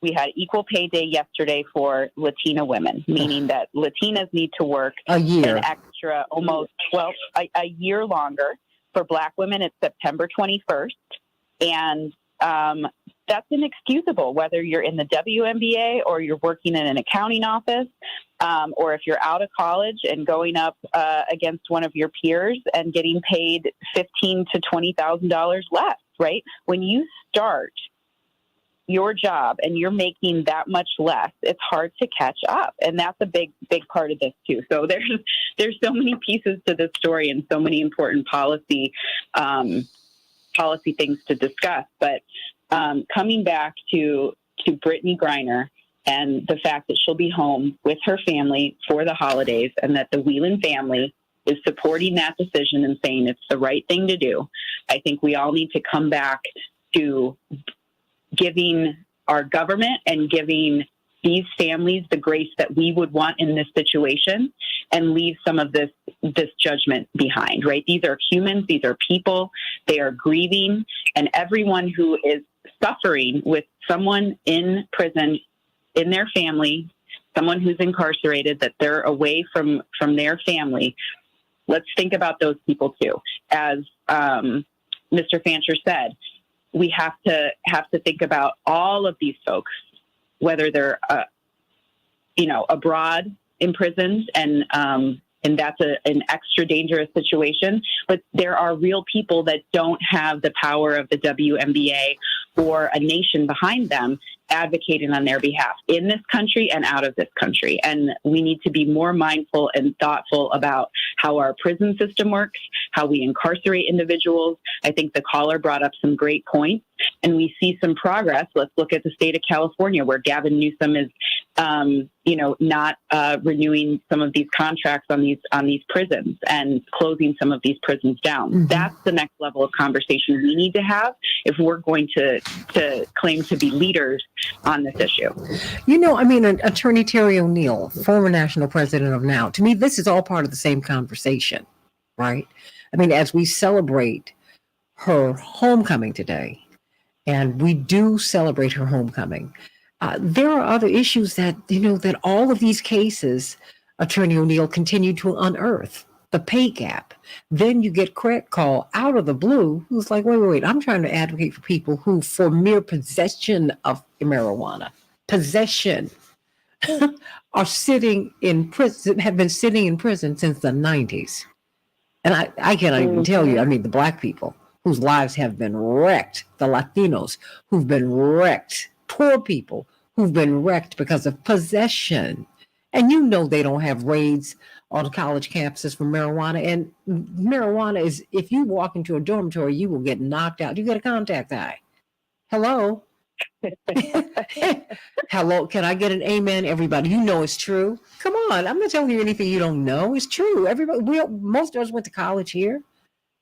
we had Equal Pay Day yesterday for Latina women, meaning that Latinas need to work a year, an extra almost a year longer. For Black women, it's September 21st. And that's inexcusable, whether you're in the WNBA or you're working in an accounting office, or if you're out of college and going up against one of your peers and getting paid $15,000 to $20,000 less, right? When you start your job and you're making that much less, it's hard to catch up. And that's a big part of this too. So there's so many pieces to this story and so many important policy things to discuss. But coming back to Brittany Griner and the fact that she'll be home with her family for the holidays and that the Whelan family is supporting that decision and saying it's the right thing to do. I think we all need to come back to giving our government and giving these families the grace that we would want in this situation and leave some of this judgment behind, right? These are humans. These are people. They are grieving. And everyone who is suffering with someone in prison, in their family, someone who's incarcerated, that they're away from their family, let's think about those people too. As Mr. Fancher said, we have to think about all of these folks, whether they're abroad imprisoned and that's an extra dangerous situation. But there are real people that don't have the power of the WNBA or a nation behind them advocating on their behalf in this country and out of this country. And we need to be more mindful and thoughtful about how our prison system works, how we incarcerate individuals. I think the caller brought up some great points, and we see some progress. Let's look at the state of California, where Gavin Newsom is, not renewing some of these contracts on these prisons and closing some of these prisons down. Mm-hmm. That's the next level of conversation we need to have if we're going to claim to be leaders on this issue. Attorney Terry O'Neill, former national president of NOW, to me, this is all part of the same conversation, right? As we celebrate her homecoming today, and we do celebrate her homecoming, there are other issues that all of these cases, Attorney O'Neill continued to unearth. The pay gap. Then you get Craig call out of the blue, who's like, wait, I'm trying to advocate for people who, for mere possession of marijuana, are sitting in prison, have been sitting in prison since the 90s. And I cannot even tell you, the Black people whose lives have been wrecked, the Latinos who've been wrecked, poor people who've been wrecked because of possession. And they don't have raids on college campuses for marijuana. And marijuana is, if you walk into a dormitory, you will get knocked out. You get a contact eye. Hello? Hello? Can I get an amen, everybody? It's true. Come on. I'm not telling you anything you don't know. It's true. Everybody, most of us went to college here.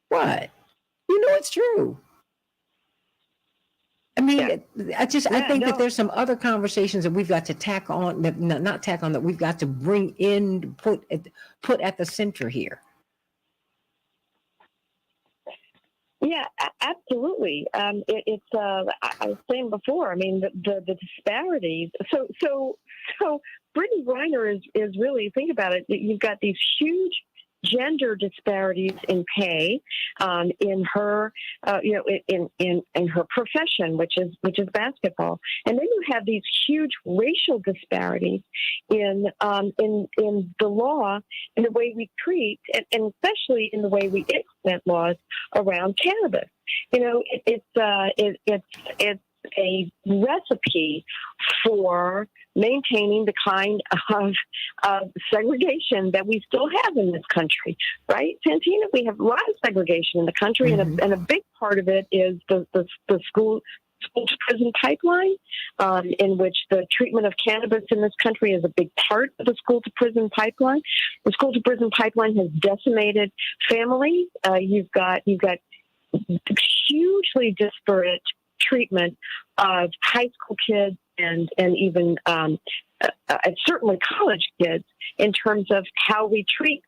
What? It's true. I think that there's some other conversations that we've got to tack on, that we've got to bring in, put at the center here. Yeah, absolutely. I was saying before, the disparities. So Brittany Griner is really, think about it, you've got these huge gender disparities in pay, in her, in her profession, which is basketball, and then you have these huge racial disparities in the law, in the way we treat, and especially in the way we implement laws around cannabis. It's a recipe for maintaining the kind of segregation that we still have in this country, right, Santina? We have a lot of segregation in the country, and a big part of it is the school to prison pipeline, in which the treatment of cannabis in this country is a big part of the school to prison pipeline. The school to prison pipeline has decimated families. You've got hugely disparate treatment of high school kids and even certainly college kids in terms of how we treat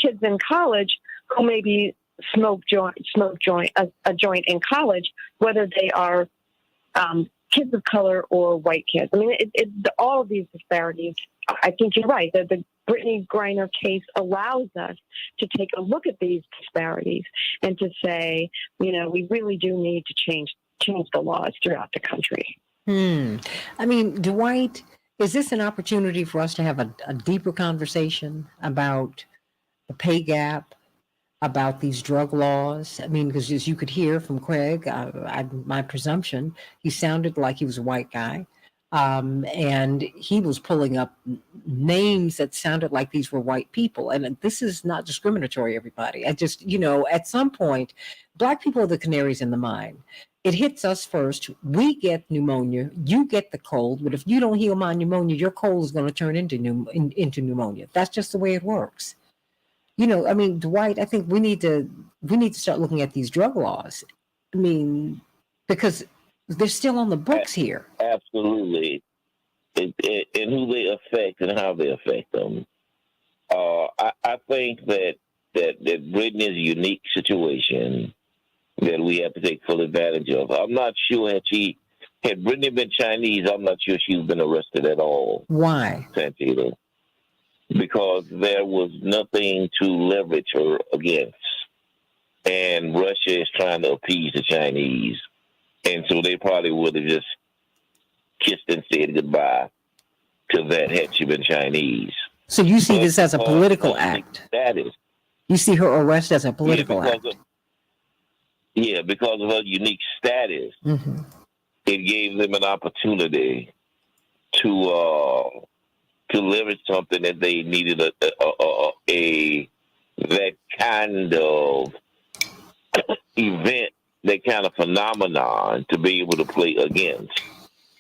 kids in college who maybe smoke a joint in college, whether they are kids of color or white kids. I mean, all of these disparities. I think you're right. The Brittany Griner case allows us to take a look at these disparities and to say, we really do need to change the laws throughout the country. I mean, Dwight, is this an opportunity for us to have a deeper conversation about the pay gap, about these drug laws? I mean, because as you could hear from Craig, my presumption, he sounded like he was a white guy. And he was pulling up names that sounded like these were white people. And this is not discriminatory, everybody. I just, at some point, Black people are the canaries in the mine. It hits us first. We get pneumonia. You get the cold. But if you don't heal my pneumonia, your cold is going to turn into pneumonia. That's just the way it works. I mean, Dwight, I think we need to start looking at these drug laws. I mean, because they're still on the books here. Absolutely. And who they affect and how they affect them. I think that Britain is a unique situation that we have to take full advantage of. I'm not sure had Brittany been Chinese, I'm not sure she'd been arrested at all. Why? Santita. Because there was nothing to leverage her against. And Russia is trying to appease the Chinese. And so they probably would have just kissed and said goodbye to that had she been Chinese. So you see this as a political act? Status. You see her arrest as a political act? Because of her unique status, it gave them an opportunity to leverage something that they needed that kind of event, that kind of phenomenon to be able to play against,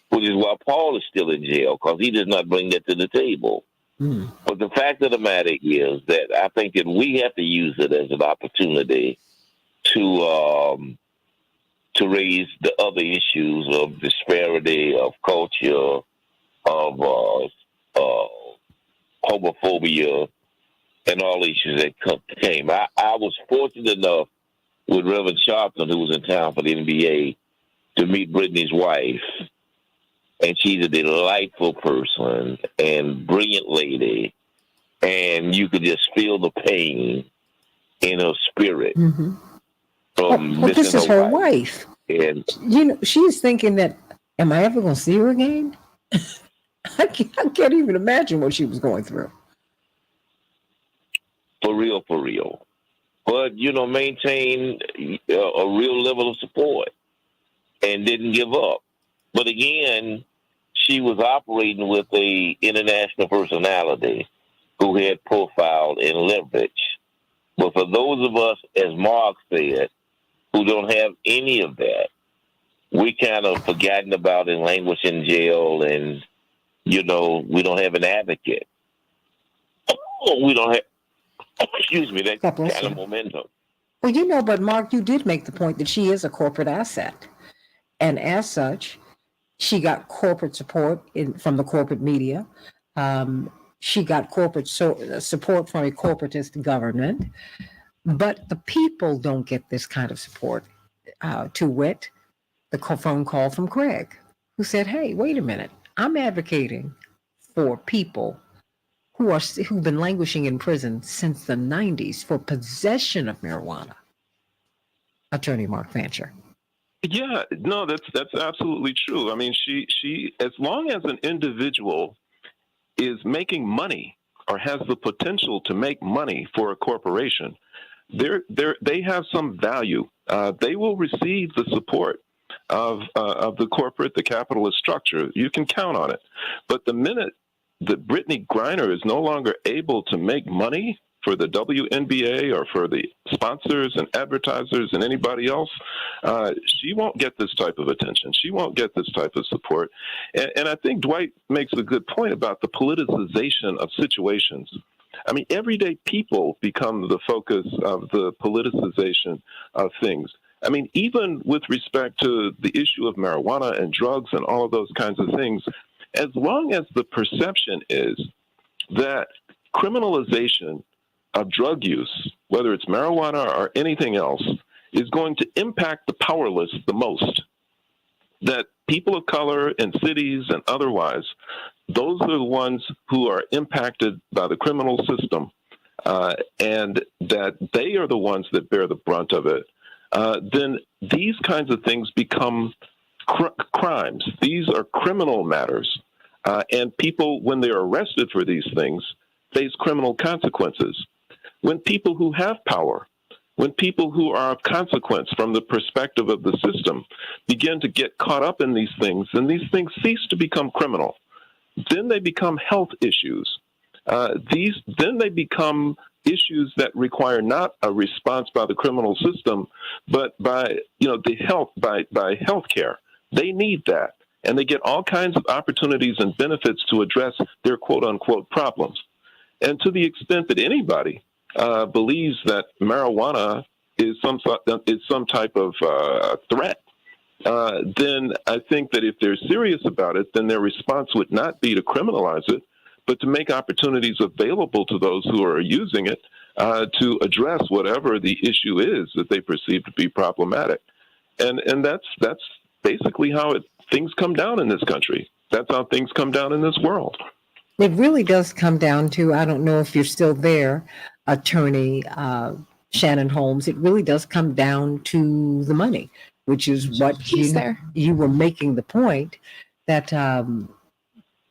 which is why Paul is still in jail, because he does not bring that to the table. But the fact of the matter is that I think that we have to use it as an opportunity to raise the other issues of disparity, of culture, of homophobia, and all issues that came. I was fortunate enough with Reverend Sharpton, who was in town for the NBA, to meet Brittany's wife. And she's a delightful person and brilliant lady. And you could just feel the pain in her spirit. From this is her wife. And she's thinking that, am I ever going to see her again? I can't even imagine what she was going through. For real. But, maintain a real level of support and didn't give up. But again, she was operating with a international personality who had profile and leverage. But for those of us, as Mark said, who don't have any of that, we kind of forgotten about and languish in jail, and, we don't have an advocate. We don't have, that kind of momentum. Well, but Mark, you did make the point that she is a corporate asset. And as such, she got corporate support from the corporate media. She got corporate support from a corporatist government. But the people don't get this kind of support. To wit, the phone call from Craig, who said, hey, wait a minute. I'm advocating for people who've been languishing in prison since the 90s for possession of marijuana. Attorney Mark Fancher. Yeah, no, that's absolutely true. I mean, she as long as an individual is making money or has the potential to make money for a corporation, they have some value. They will receive the support of the corporate, the capitalist structure. You can count on it. But the minute that Brittany Griner is no longer able to make money for the WNBA or for the sponsors and advertisers and anybody else, she won't get this type of attention. She won't get this type of support. And I think Dwight makes a good point about the politicization of situations. I mean, everyday people become the focus of the politicization of things. I mean, even with respect to the issue of marijuana and drugs and all of those kinds of things, as long as the perception is that criminalization of drug use, whether it's marijuana or anything else, is going to impact the powerless the most, that people of color in cities and otherwise, those are the ones who are impacted by the criminal system, and that they are the ones that bear the brunt of it, then these kinds of things become crimes. These are criminal matters. And people, when they're arrested for these things, face criminal consequences. When people who have power, when people who are of consequence from the perspective of the system begin to get caught up in these things, and these things cease to become criminal, then they become health issues. Then they become issues that require not a response by the criminal system, but by the health care. They need that, and they get all kinds of opportunities and benefits to address their quote unquote problems. And to the extent that anybody believes that marijuana is some type of threat, then I think that if they're serious about it, then their response would not be to criminalize it, but to make opportunities available to those who are using it to address whatever the issue is that they perceive to be problematic. And that's basically how things come down in this country. That's how things come down in this world. It really does come down to, I don't know if you're still there, Attorney Shannon Holmes, it really does come down to the money, which is what you were making the point that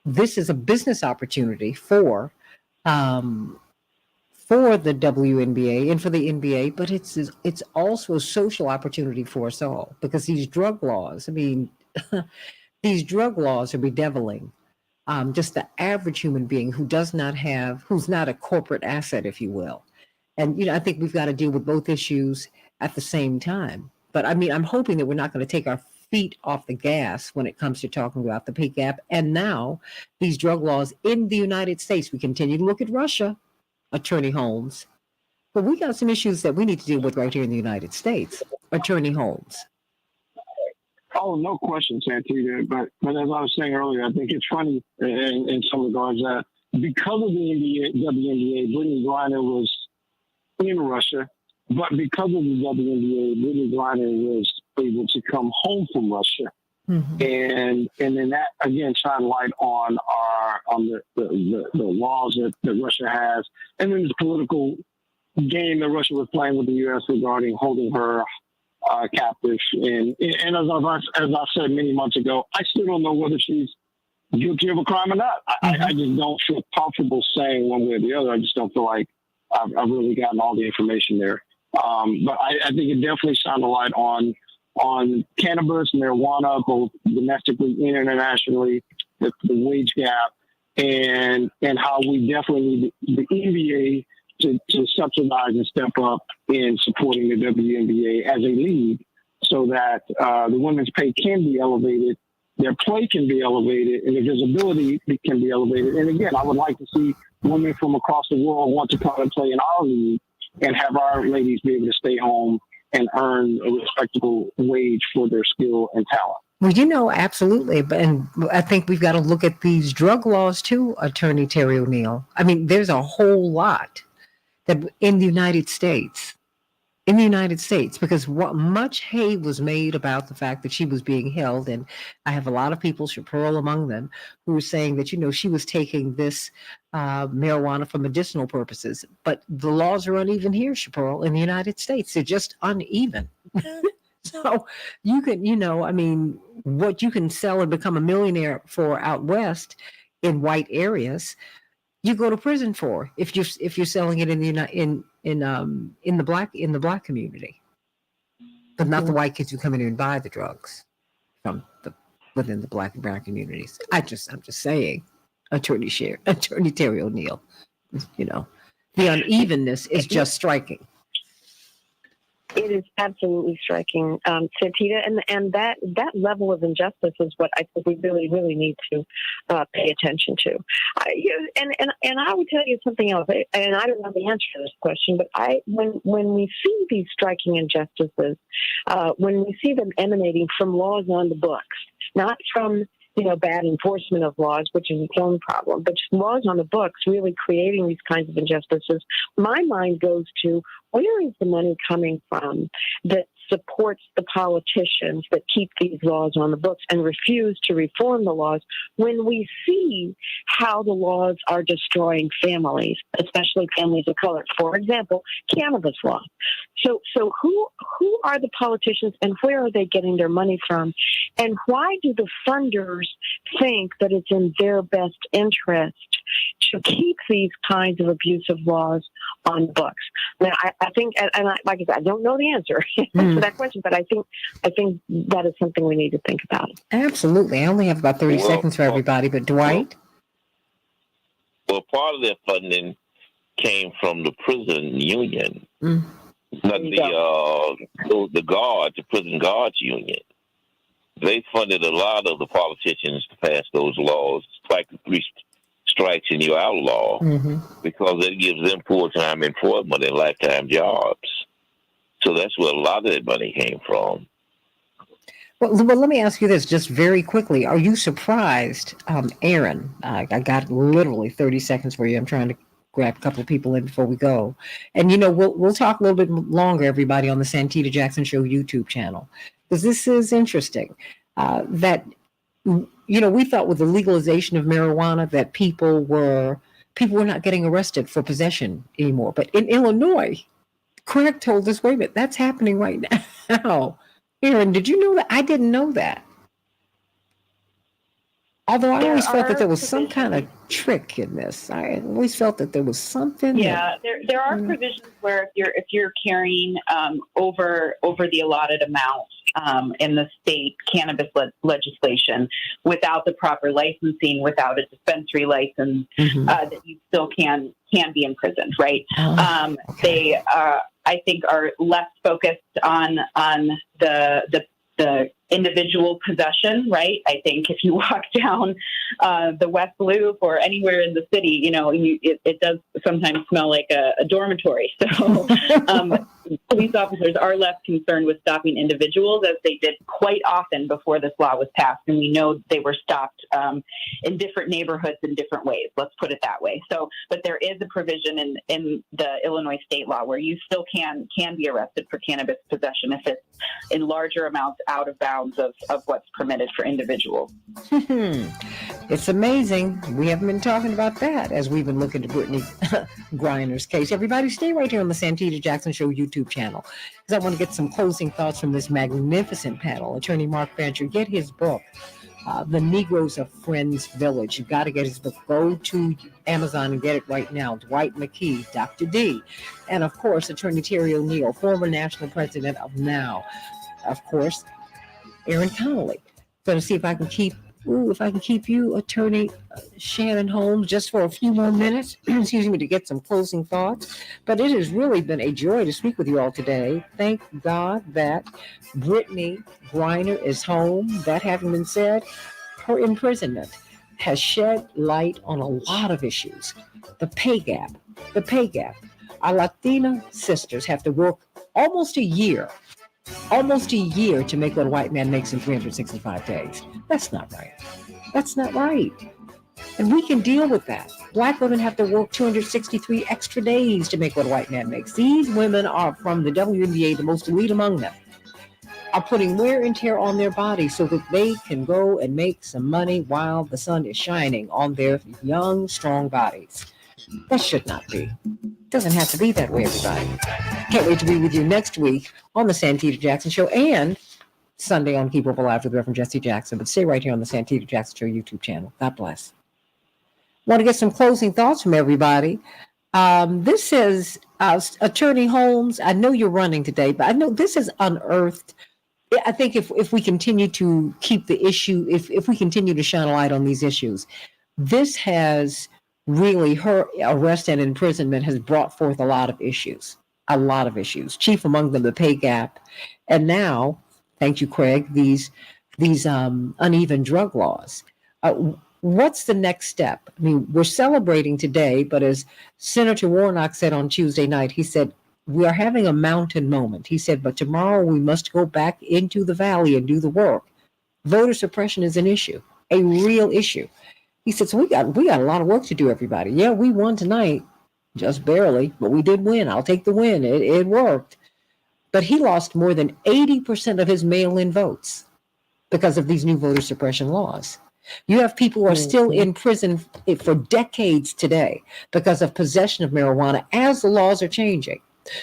this is a business opportunity for the WNBA and for the NBA, but it's also a social opportunity for us all, because these drug laws, I mean, these drug laws are bedeviling just the average human being who's not a corporate asset, if you will. And, I think we've got to deal with both issues at the same time. But I mean, I'm hoping that we're not going to take our feet off the gas when it comes to talking about the pay gap. And now these drug laws in the United States, we continue to look at Russia, Attorney Holmes, but we got some issues that we need to deal with right here in the United States, Attorney Holmes. Oh, no question, Santita. But as I was saying earlier, I think it's funny in some regards that because of the WNBA, Brittany Griner was in Russia, but because of the WNBA, Brittany Griner was able to come home from Russia. Mm-hmm. And then that again shine light on the laws that Russia has, and then the political game that Russia was playing with the U.S. regarding holding her captive. And as I said many months ago, I still don't know whether she's guilty of a crime or not. I just don't feel comfortable saying one way or the other. I just don't feel like I've really gotten all the information there. But I think it definitely shined a light on cannabis, marijuana, both domestically and internationally, the wage gap, and how we definitely need the NBA to subsidize and step up in supporting the WNBA as a league, so that the women's pay can be elevated, their play can be elevated, and their visibility can be elevated. And again, I would like to see women from across the world want to come and play in our league, and have our ladies be able to stay home and earn a respectable wage for their skill and talent. Well, absolutely. And I think we've got to look at these drug laws too, Attorney Terry O'Neill. I mean, there's a whole lot that in the United States in the United States, because what much hay was made about the fact that she was being held. And I have a lot of people, Chaparral among them, who were saying that, she was taking this marijuana for medicinal purposes. But the laws are uneven here, Chaparral, in the United States. They're just uneven. So you can, what you can sell and become a millionaire for out west in white areas, you go to prison for if you're selling it in the black community, but not the white kids who come in and buy the drugs within the black and brown communities. I'm just saying, Attorney Terry O'Neill, the unevenness is just striking. It is absolutely striking, Santita, and that level of injustice is what I think we really, really need to pay attention to. And I would tell you something else, and I don't know the answer to this question, but when we see these striking injustices, when we see them emanating from laws on the books, not from bad enforcement of laws, which is its own problem, but just laws on the books really creating these kinds of injustices, my mind goes to where is the money coming from that supports the politicians that keep these laws on the books and refuse to reform the laws when we see how the laws are destroying families, especially families of color. For example, cannabis law. So who are the politicians and where are they getting their money from? And why do the funders think that it's in their best interest to keep these kinds of abusive laws on books? Now, I think, and like I said, I don't know the answer to that question, but I think that is something we need to think about. Absolutely. I only have about 30 seconds for everybody, but Dwight? Well, part of their funding came from the prison union, not the guards, the prison guards union. They funded a lot of the politicians to pass those laws, like the 3 strikes and you're outlaw, because it gives them full-time employment and lifetime jobs. So that's where a lot of that money came from. Well, let me ask you this just very quickly. Are you surprised, Aaron? I got literally 30 seconds for you. I'm trying to grab a couple of people in before we go. And, we'll talk a little bit longer, everybody, on the Santita Jackson Show YouTube channel, because this is interesting. That, we thought with the legalization of marijuana that people were not getting arrested for possession anymore. But in Illinois, Craig told us, wait a minute, that's happening right now. Aaron, did you know that? I didn't know that. Although I always felt that there was some kind of trick in this. I always felt that there was something. Yeah, there are provisions where if you're carrying over the allotted amount in the state cannabis legislation without the proper licensing, without a dispensary license, that you still can be imprisoned, right? They I think are less focused on the individual possession, right? I think if you walk down the West Loop or anywhere in the city, it does sometimes smell like a dormitory. So police officers are less concerned with stopping individuals, as they did quite often before this law was passed. And we know they were stopped in different neighborhoods in different ways. Let's put it that way. So, but there is a provision in the Illinois state law where you still can be arrested for cannabis possession if it's in larger amounts out of bounds of what's permitted for individuals. It's amazing. We haven't been talking about that as we've been looking at Brittany Griner's case. Everybody stay right here on the Santita Jackson Show YouTube channel, because I want to get some closing thoughts from this magnificent panel. Attorney Mark Fancher, get his book, The Negroes of Friends Village. You've got to get his book. Go to Amazon and get it right now. Dwight McKee, Dr. D, and of course, Attorney Terry O'Neill, former national president of NOW. Of course, Aaron Connolly. Going to see if I can keep you, Attorney Shannon Holmes, just for a few more minutes, excuse me, to get some closing thoughts. But it has really been a joy to speak with you all today. Thank God that Brittany Griner is home. That having been said, her imprisonment has shed light on a lot of issues. The pay gap. Our Latina sisters have to work almost a year to make what a white man makes in 365 days. That's not right. And we can deal with that. Black women have to work 263 extra days to make what a white man makes. These women are from the WNBA, the most elite among them, are putting wear and tear on their bodies so that they can go and make some money while the sun is shining on their young, strong bodies. That should not be. Doesn't have to be that way, everybody. Can't wait to be with you next week on the Santita Jackson Show and Sunday on Keep Up Alive with Reverend Jesse Jackson. But stay right here on the Santita Jackson Show YouTube channel. God bless. Want to get some closing thoughts from everybody. This says, Attorney Holmes, I know you're running today, but I know this has unearthed. I think if we continue to keep the issue, if we continue to shine a light on these issues, this has really, her arrest and imprisonment has brought forth a lot of issues, chief among them the pay gap. And now, thank you, Craig, these uneven drug laws. What's the next step? I mean, we're celebrating today, but as Senator Warnock said on Tuesday night, he said, we are having a mountain moment. He said, but tomorrow we must go back into the valley and do the work. Voter suppression is an issue, a real issue. He said, so we got a lot of work to do, everybody. Yeah, we won tonight, just barely, but we did win. I'll take the win. It worked. But he lost more than 80% of his mail-in votes because of these new voter suppression laws. You have people who are still in prison for decades today because of possession of marijuana as the laws are changing.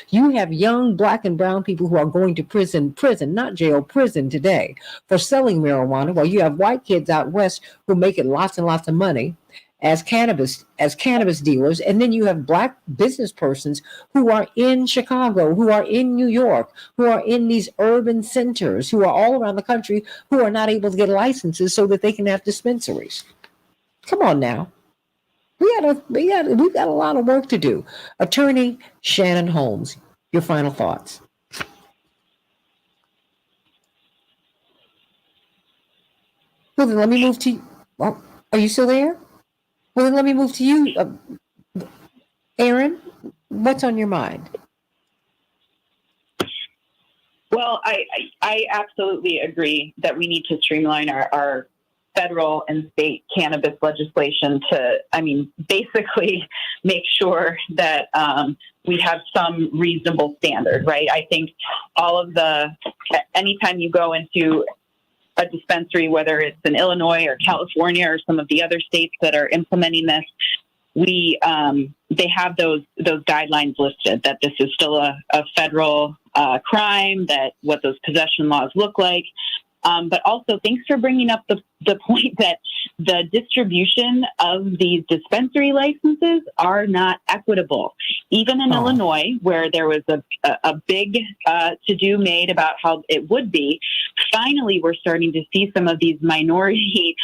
You have young black and brown people who are going to prison, not jail, prison today for selling marijuana, while you have white kids out west who make it lots and lots of money as cannabis dealers. And then you have black business persons who are in Chicago, who are in New York, who are in these urban centers, who are all around the country, who are not able to get licenses so that they can have dispensaries. Come on now. We've got a lot of work to do. Attorney Shannon Holmes, your final thoughts. Well, then let me move to you. Well, are you still there? Well, then let me move to you. Aaron, what's on your mind? Well, I absolutely agree that we need to streamline our federal and state cannabis legislation to, basically make sure that we have some reasonable standard, right? I think anytime you go into a dispensary, whether it's in Illinois or California or some of the other states that are implementing this, they have those guidelines listed that this is still a federal crime, that what those possession laws look like. But also, thanks for bringing up the point that the distribution of these dispensary licenses are not equitable. Even in Illinois, where there was a big to-do made about how it would be, finally we're starting to see some of these minority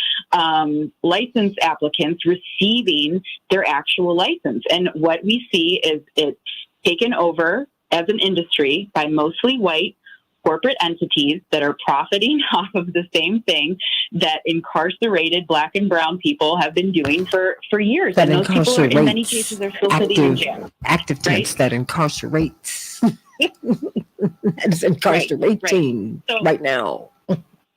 license applicants receiving their actual license. And what we see is it's taken over as an industry by mostly white corporate entities that are profiting off of the same thing that incarcerated black and brown people have been doing for years. That and those people are, in many incarcerates. cases, are still sitting in jail. Active tense, that incarcerates. It's incarcerating right now.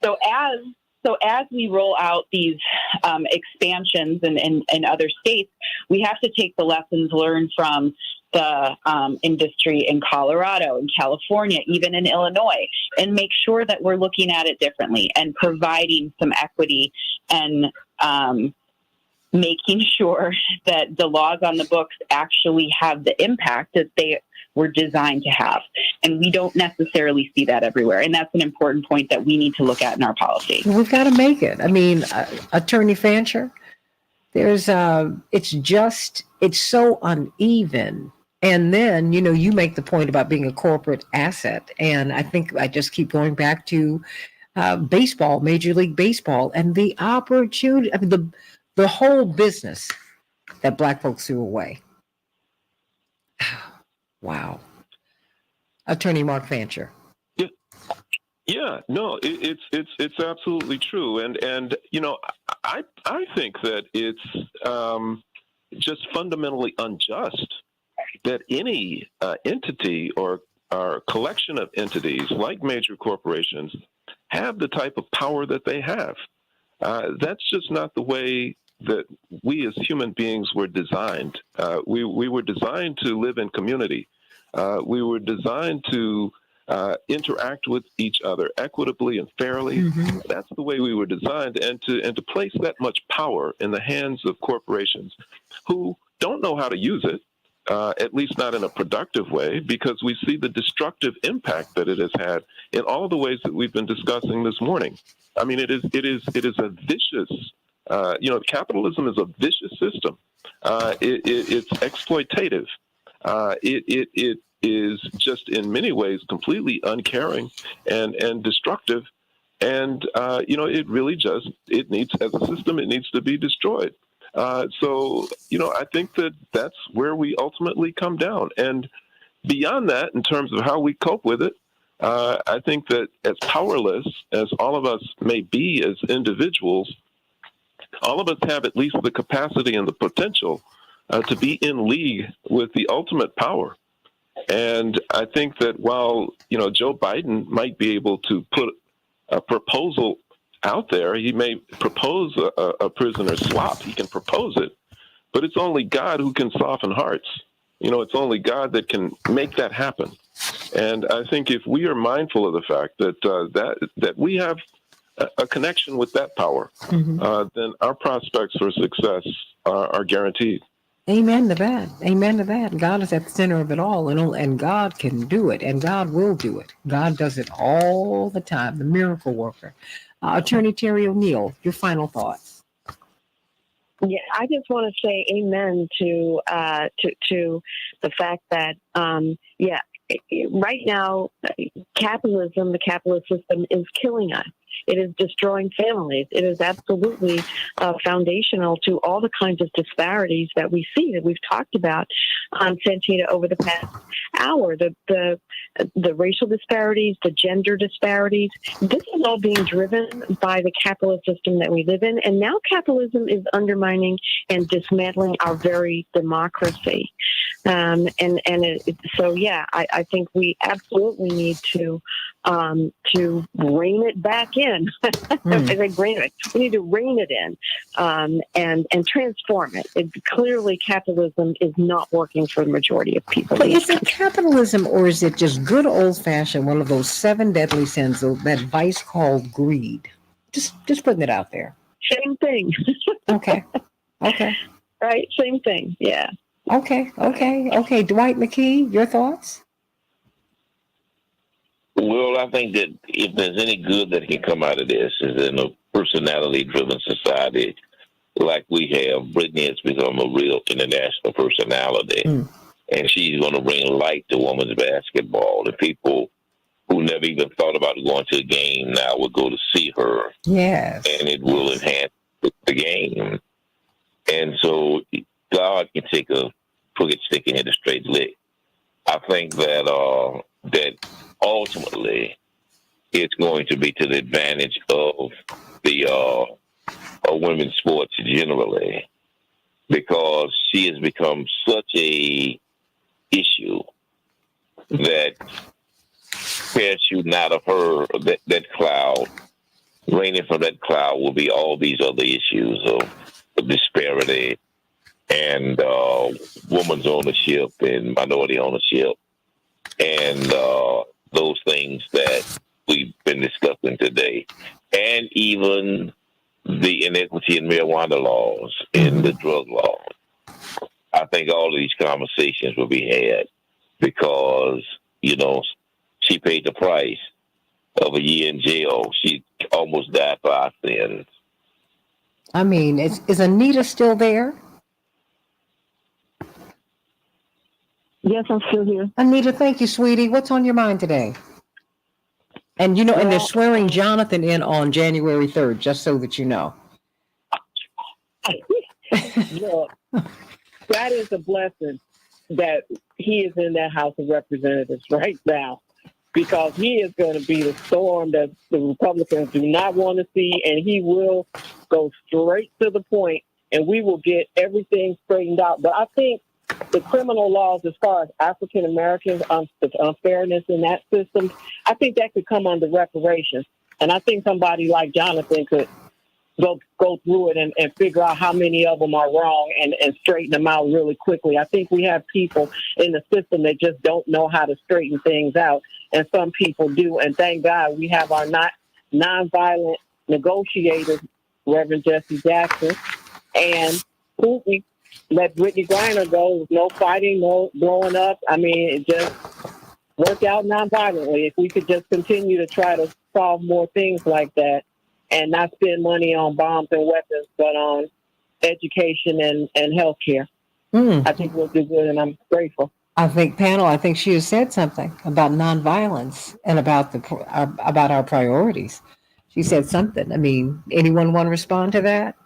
So as we roll out these expansions in other states, we have to take the lessons learned from the industry in Colorado, in California, even in Illinois, and make sure that we're looking at it differently and providing some equity and making sure that the laws on the books actually have the impact that they were designed to have. And we don't necessarily see that everywhere. And that's an important point that we need to look at in our policy. We've got to make it. Attorney Fancher, it's so uneven. And then, you make the point about being a corporate asset. And I think I just keep going back to baseball, Major League Baseball, and the opportunity, the whole business that black folks threw away. Wow. Attorney Mark Fancher. Yeah, no, it's absolutely true. And I think that it's just fundamentally unjust that any entity or collection of entities like major corporations have the type of power that they have. That's just not the way that we as human beings were designed. We were designed to live in community. We were designed to interact with each other equitably and fairly. Mm-hmm. That's the way we were designed, and to place that much power in the hands of corporations who don't know how to use it, at least not in a productive way, because we see the destructive impact that it has had in all the ways that we've been discussing this morning. I mean, it is a vicious. Capitalism is a vicious system. It's exploitative. It is just in many ways completely uncaring and destructive. And, it really it needs, as a system, it needs to be destroyed. I think that's where we ultimately come down. And beyond that, in terms of how we cope with it, I think that as powerless as all of us may be as individuals, all of us have at least the capacity and the potential to be in league with the ultimate power. And I think that while, Joe Biden might be able to put a proposal out there, he may propose a prisoner swap. He can propose it, but it's only God who can soften hearts. It's only God that can make that happen. And I think if we are mindful of the fact that we have a connection with that power, then our prospects for success are guaranteed. Amen to that. Amen to that. God is at the center of it all, and God can do it, and God will do it. God does it all the time, the miracle worker. Attorney Terry O'Neill, your final thoughts. Yeah, I just want to say amen to the fact that right now capitalism, the capitalist system, is killing us. It is destroying families. It is absolutely foundational to all the kinds of disparities that we see, that we've talked about on Santita over the past hour. The racial disparities, the gender disparities. This is all being driven by the capitalist system that we live in, and now capitalism is undermining and dismantling our very democracy. I think we absolutely need to rein it back in. We need to rein it in and transform it. Clearly, capitalism is not working for the majority of people. But is it capitalism, or is it just good old-fashioned, one of those 7 deadly sins, that vice called greed? Just putting it out there. Same thing. Okay. Right, same thing, yeah. Okay. Dwight McKee, your thoughts? Well, I think that if there's any good that can come out of this, is in a personality-driven society like we have, Brittany has become a real international personality. And she's going to bring light to women's basketball. The people who never even thought about going to a game now will go to see her. Yes. And it will enhance the game. And so God can take a crooked stick and hit a straight lick. I think that ultimately it's going to be to the advantage of the women's sports generally, because she has become such a issue that parachuting out of her, that cloud, raining from that cloud will be all these other issues of disparity and women's ownership and minority ownership and those things that we've been discussing today, and even the inequity in marijuana laws and the drug laws. I think all of these conversations will be had because, she paid the price of a year in jail. She almost died for our sins. I mean, is Anita still there? Yes, I'm still here. Anita, thank you, sweetie. What's on your mind today? And and they're swearing Jonathan in on January 3rd, just so that you know. Look, that is a blessing that he is in that House of Representatives right now, because he is going to be the storm that the Republicans do not want to see, and he will go straight to the point, and we will get everything straightened out. But I think the criminal laws, as far as African Americans, the unfairness in that system, I think that could come under reparations. And I think somebody like Jonathan could go through it and figure out how many of them are wrong and straighten them out really quickly. I think we have people in the system that just don't know how to straighten things out, and some people do. And thank God we have our nonviolent negotiators, Reverend Jesse Jackson, and Putin let Brittany Griner go. No fighting, no blowing up. I mean, it just worked out nonviolently. If we could just continue to try to solve more things like that, and not spend money on bombs and weapons, but on education and health care. I think we'll do good, and I'm grateful. I think she has said something about nonviolence and about about our priorities. She said something. I mean, anyone want to respond to that?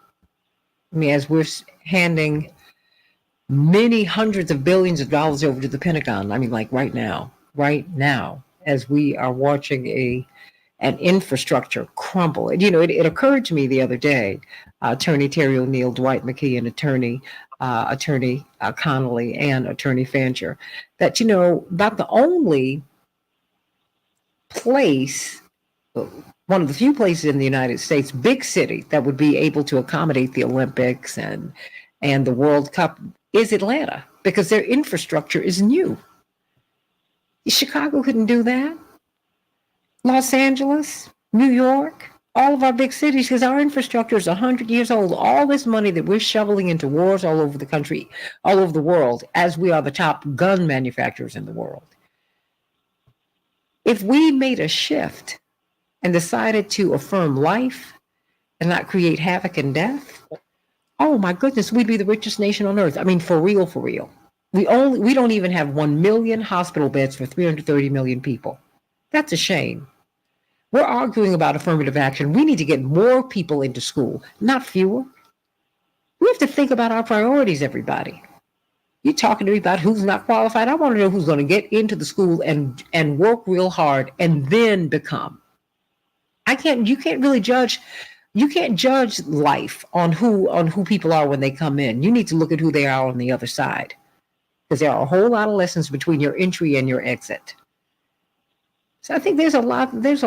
I mean, as we're handing many hundreds of billions of dollars over to the Pentagon, I mean, like right now, as we are watching an infrastructure crumble. You know, it occurred to me the other day, Attorney Terry O'Neill, Dwight McKee, and Attorney Connolly, and Attorney Fancher, that, you know, about the only place, one of the few places in the United States, big city, that would be able to accommodate the Olympics and the World Cup is Atlanta, because their infrastructure is new. Chicago couldn't do that. Los Angeles, New York, all of our big cities, because our infrastructure is 100 years old. All this money that we're shoveling into wars all over the country, all over the world, as we are the top gun manufacturers in the world. If we made a shift and decided to affirm life and not create havoc and death, oh my goodness, we'd be the richest nation on earth. I mean, for real, for real. We don't even have 1 million hospital beds for 330 million people. That's a shame. We're arguing about affirmative action. We need to get more people into school, not fewer. We have to think about our priorities, everybody. You're talking to me about who's not qualified. I want to know who's going to get into the school and work real hard and then become. You can't really judge. You can't judge life on who people are when they come in. You need to look at who they are on the other side, because there are a whole lot of lessons between your entry and your exit. So I think there's a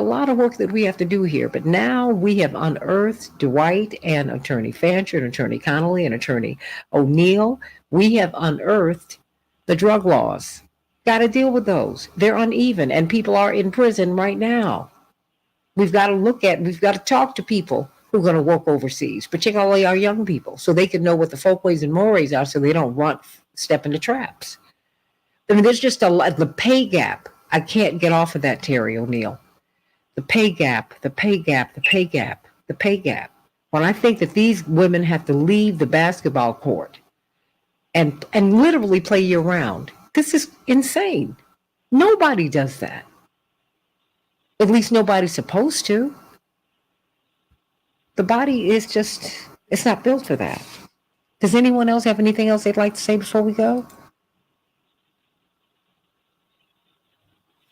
lot of work that we have to do here. But now we have unearthed Dwight and Attorney Fancher and Attorney Connolly and Attorney O'Neill. We have unearthed the drug laws. Got to deal with those. They're uneven, and people are in prison right now. We've got to talk to people who are going to work overseas, particularly our young people, so they can know what the folkways and mores are, so they don't step into traps. I mean, there's just the pay gap. I can't get off of that, Terry O'Neill. The pay gap. When I think that these women have to leave the basketball court and literally play year round, this is insane. Nobody does that. At least nobody's supposed to. The body is it's not built for that. Does anyone else have anything else they'd like to say before we go?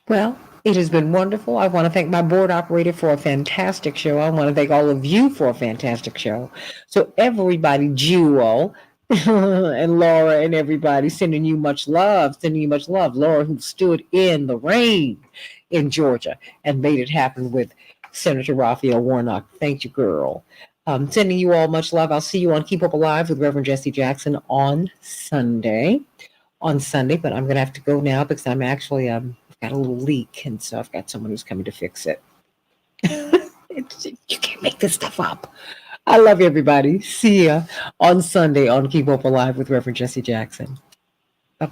Well, it has been wonderful. I want to thank my board operator for a fantastic show. I want to thank all of you for a fantastic show. So everybody, Jewel and Laura and everybody, sending you much love. Laura, who stood in the rain in Georgia and made it happen with Senator Raphael Warnock. Thank you, girl. Sending you all much love. I'll see you on Keep Up Alive with Reverend Jesse Jackson on Sunday. But I'm going to have to go now because I'm actually got a little leak, and so I've got someone who's coming to fix it. You can't make this stuff up. I love everybody. See ya on Sunday on Keep Up Alive with Reverend Jesse Jackson.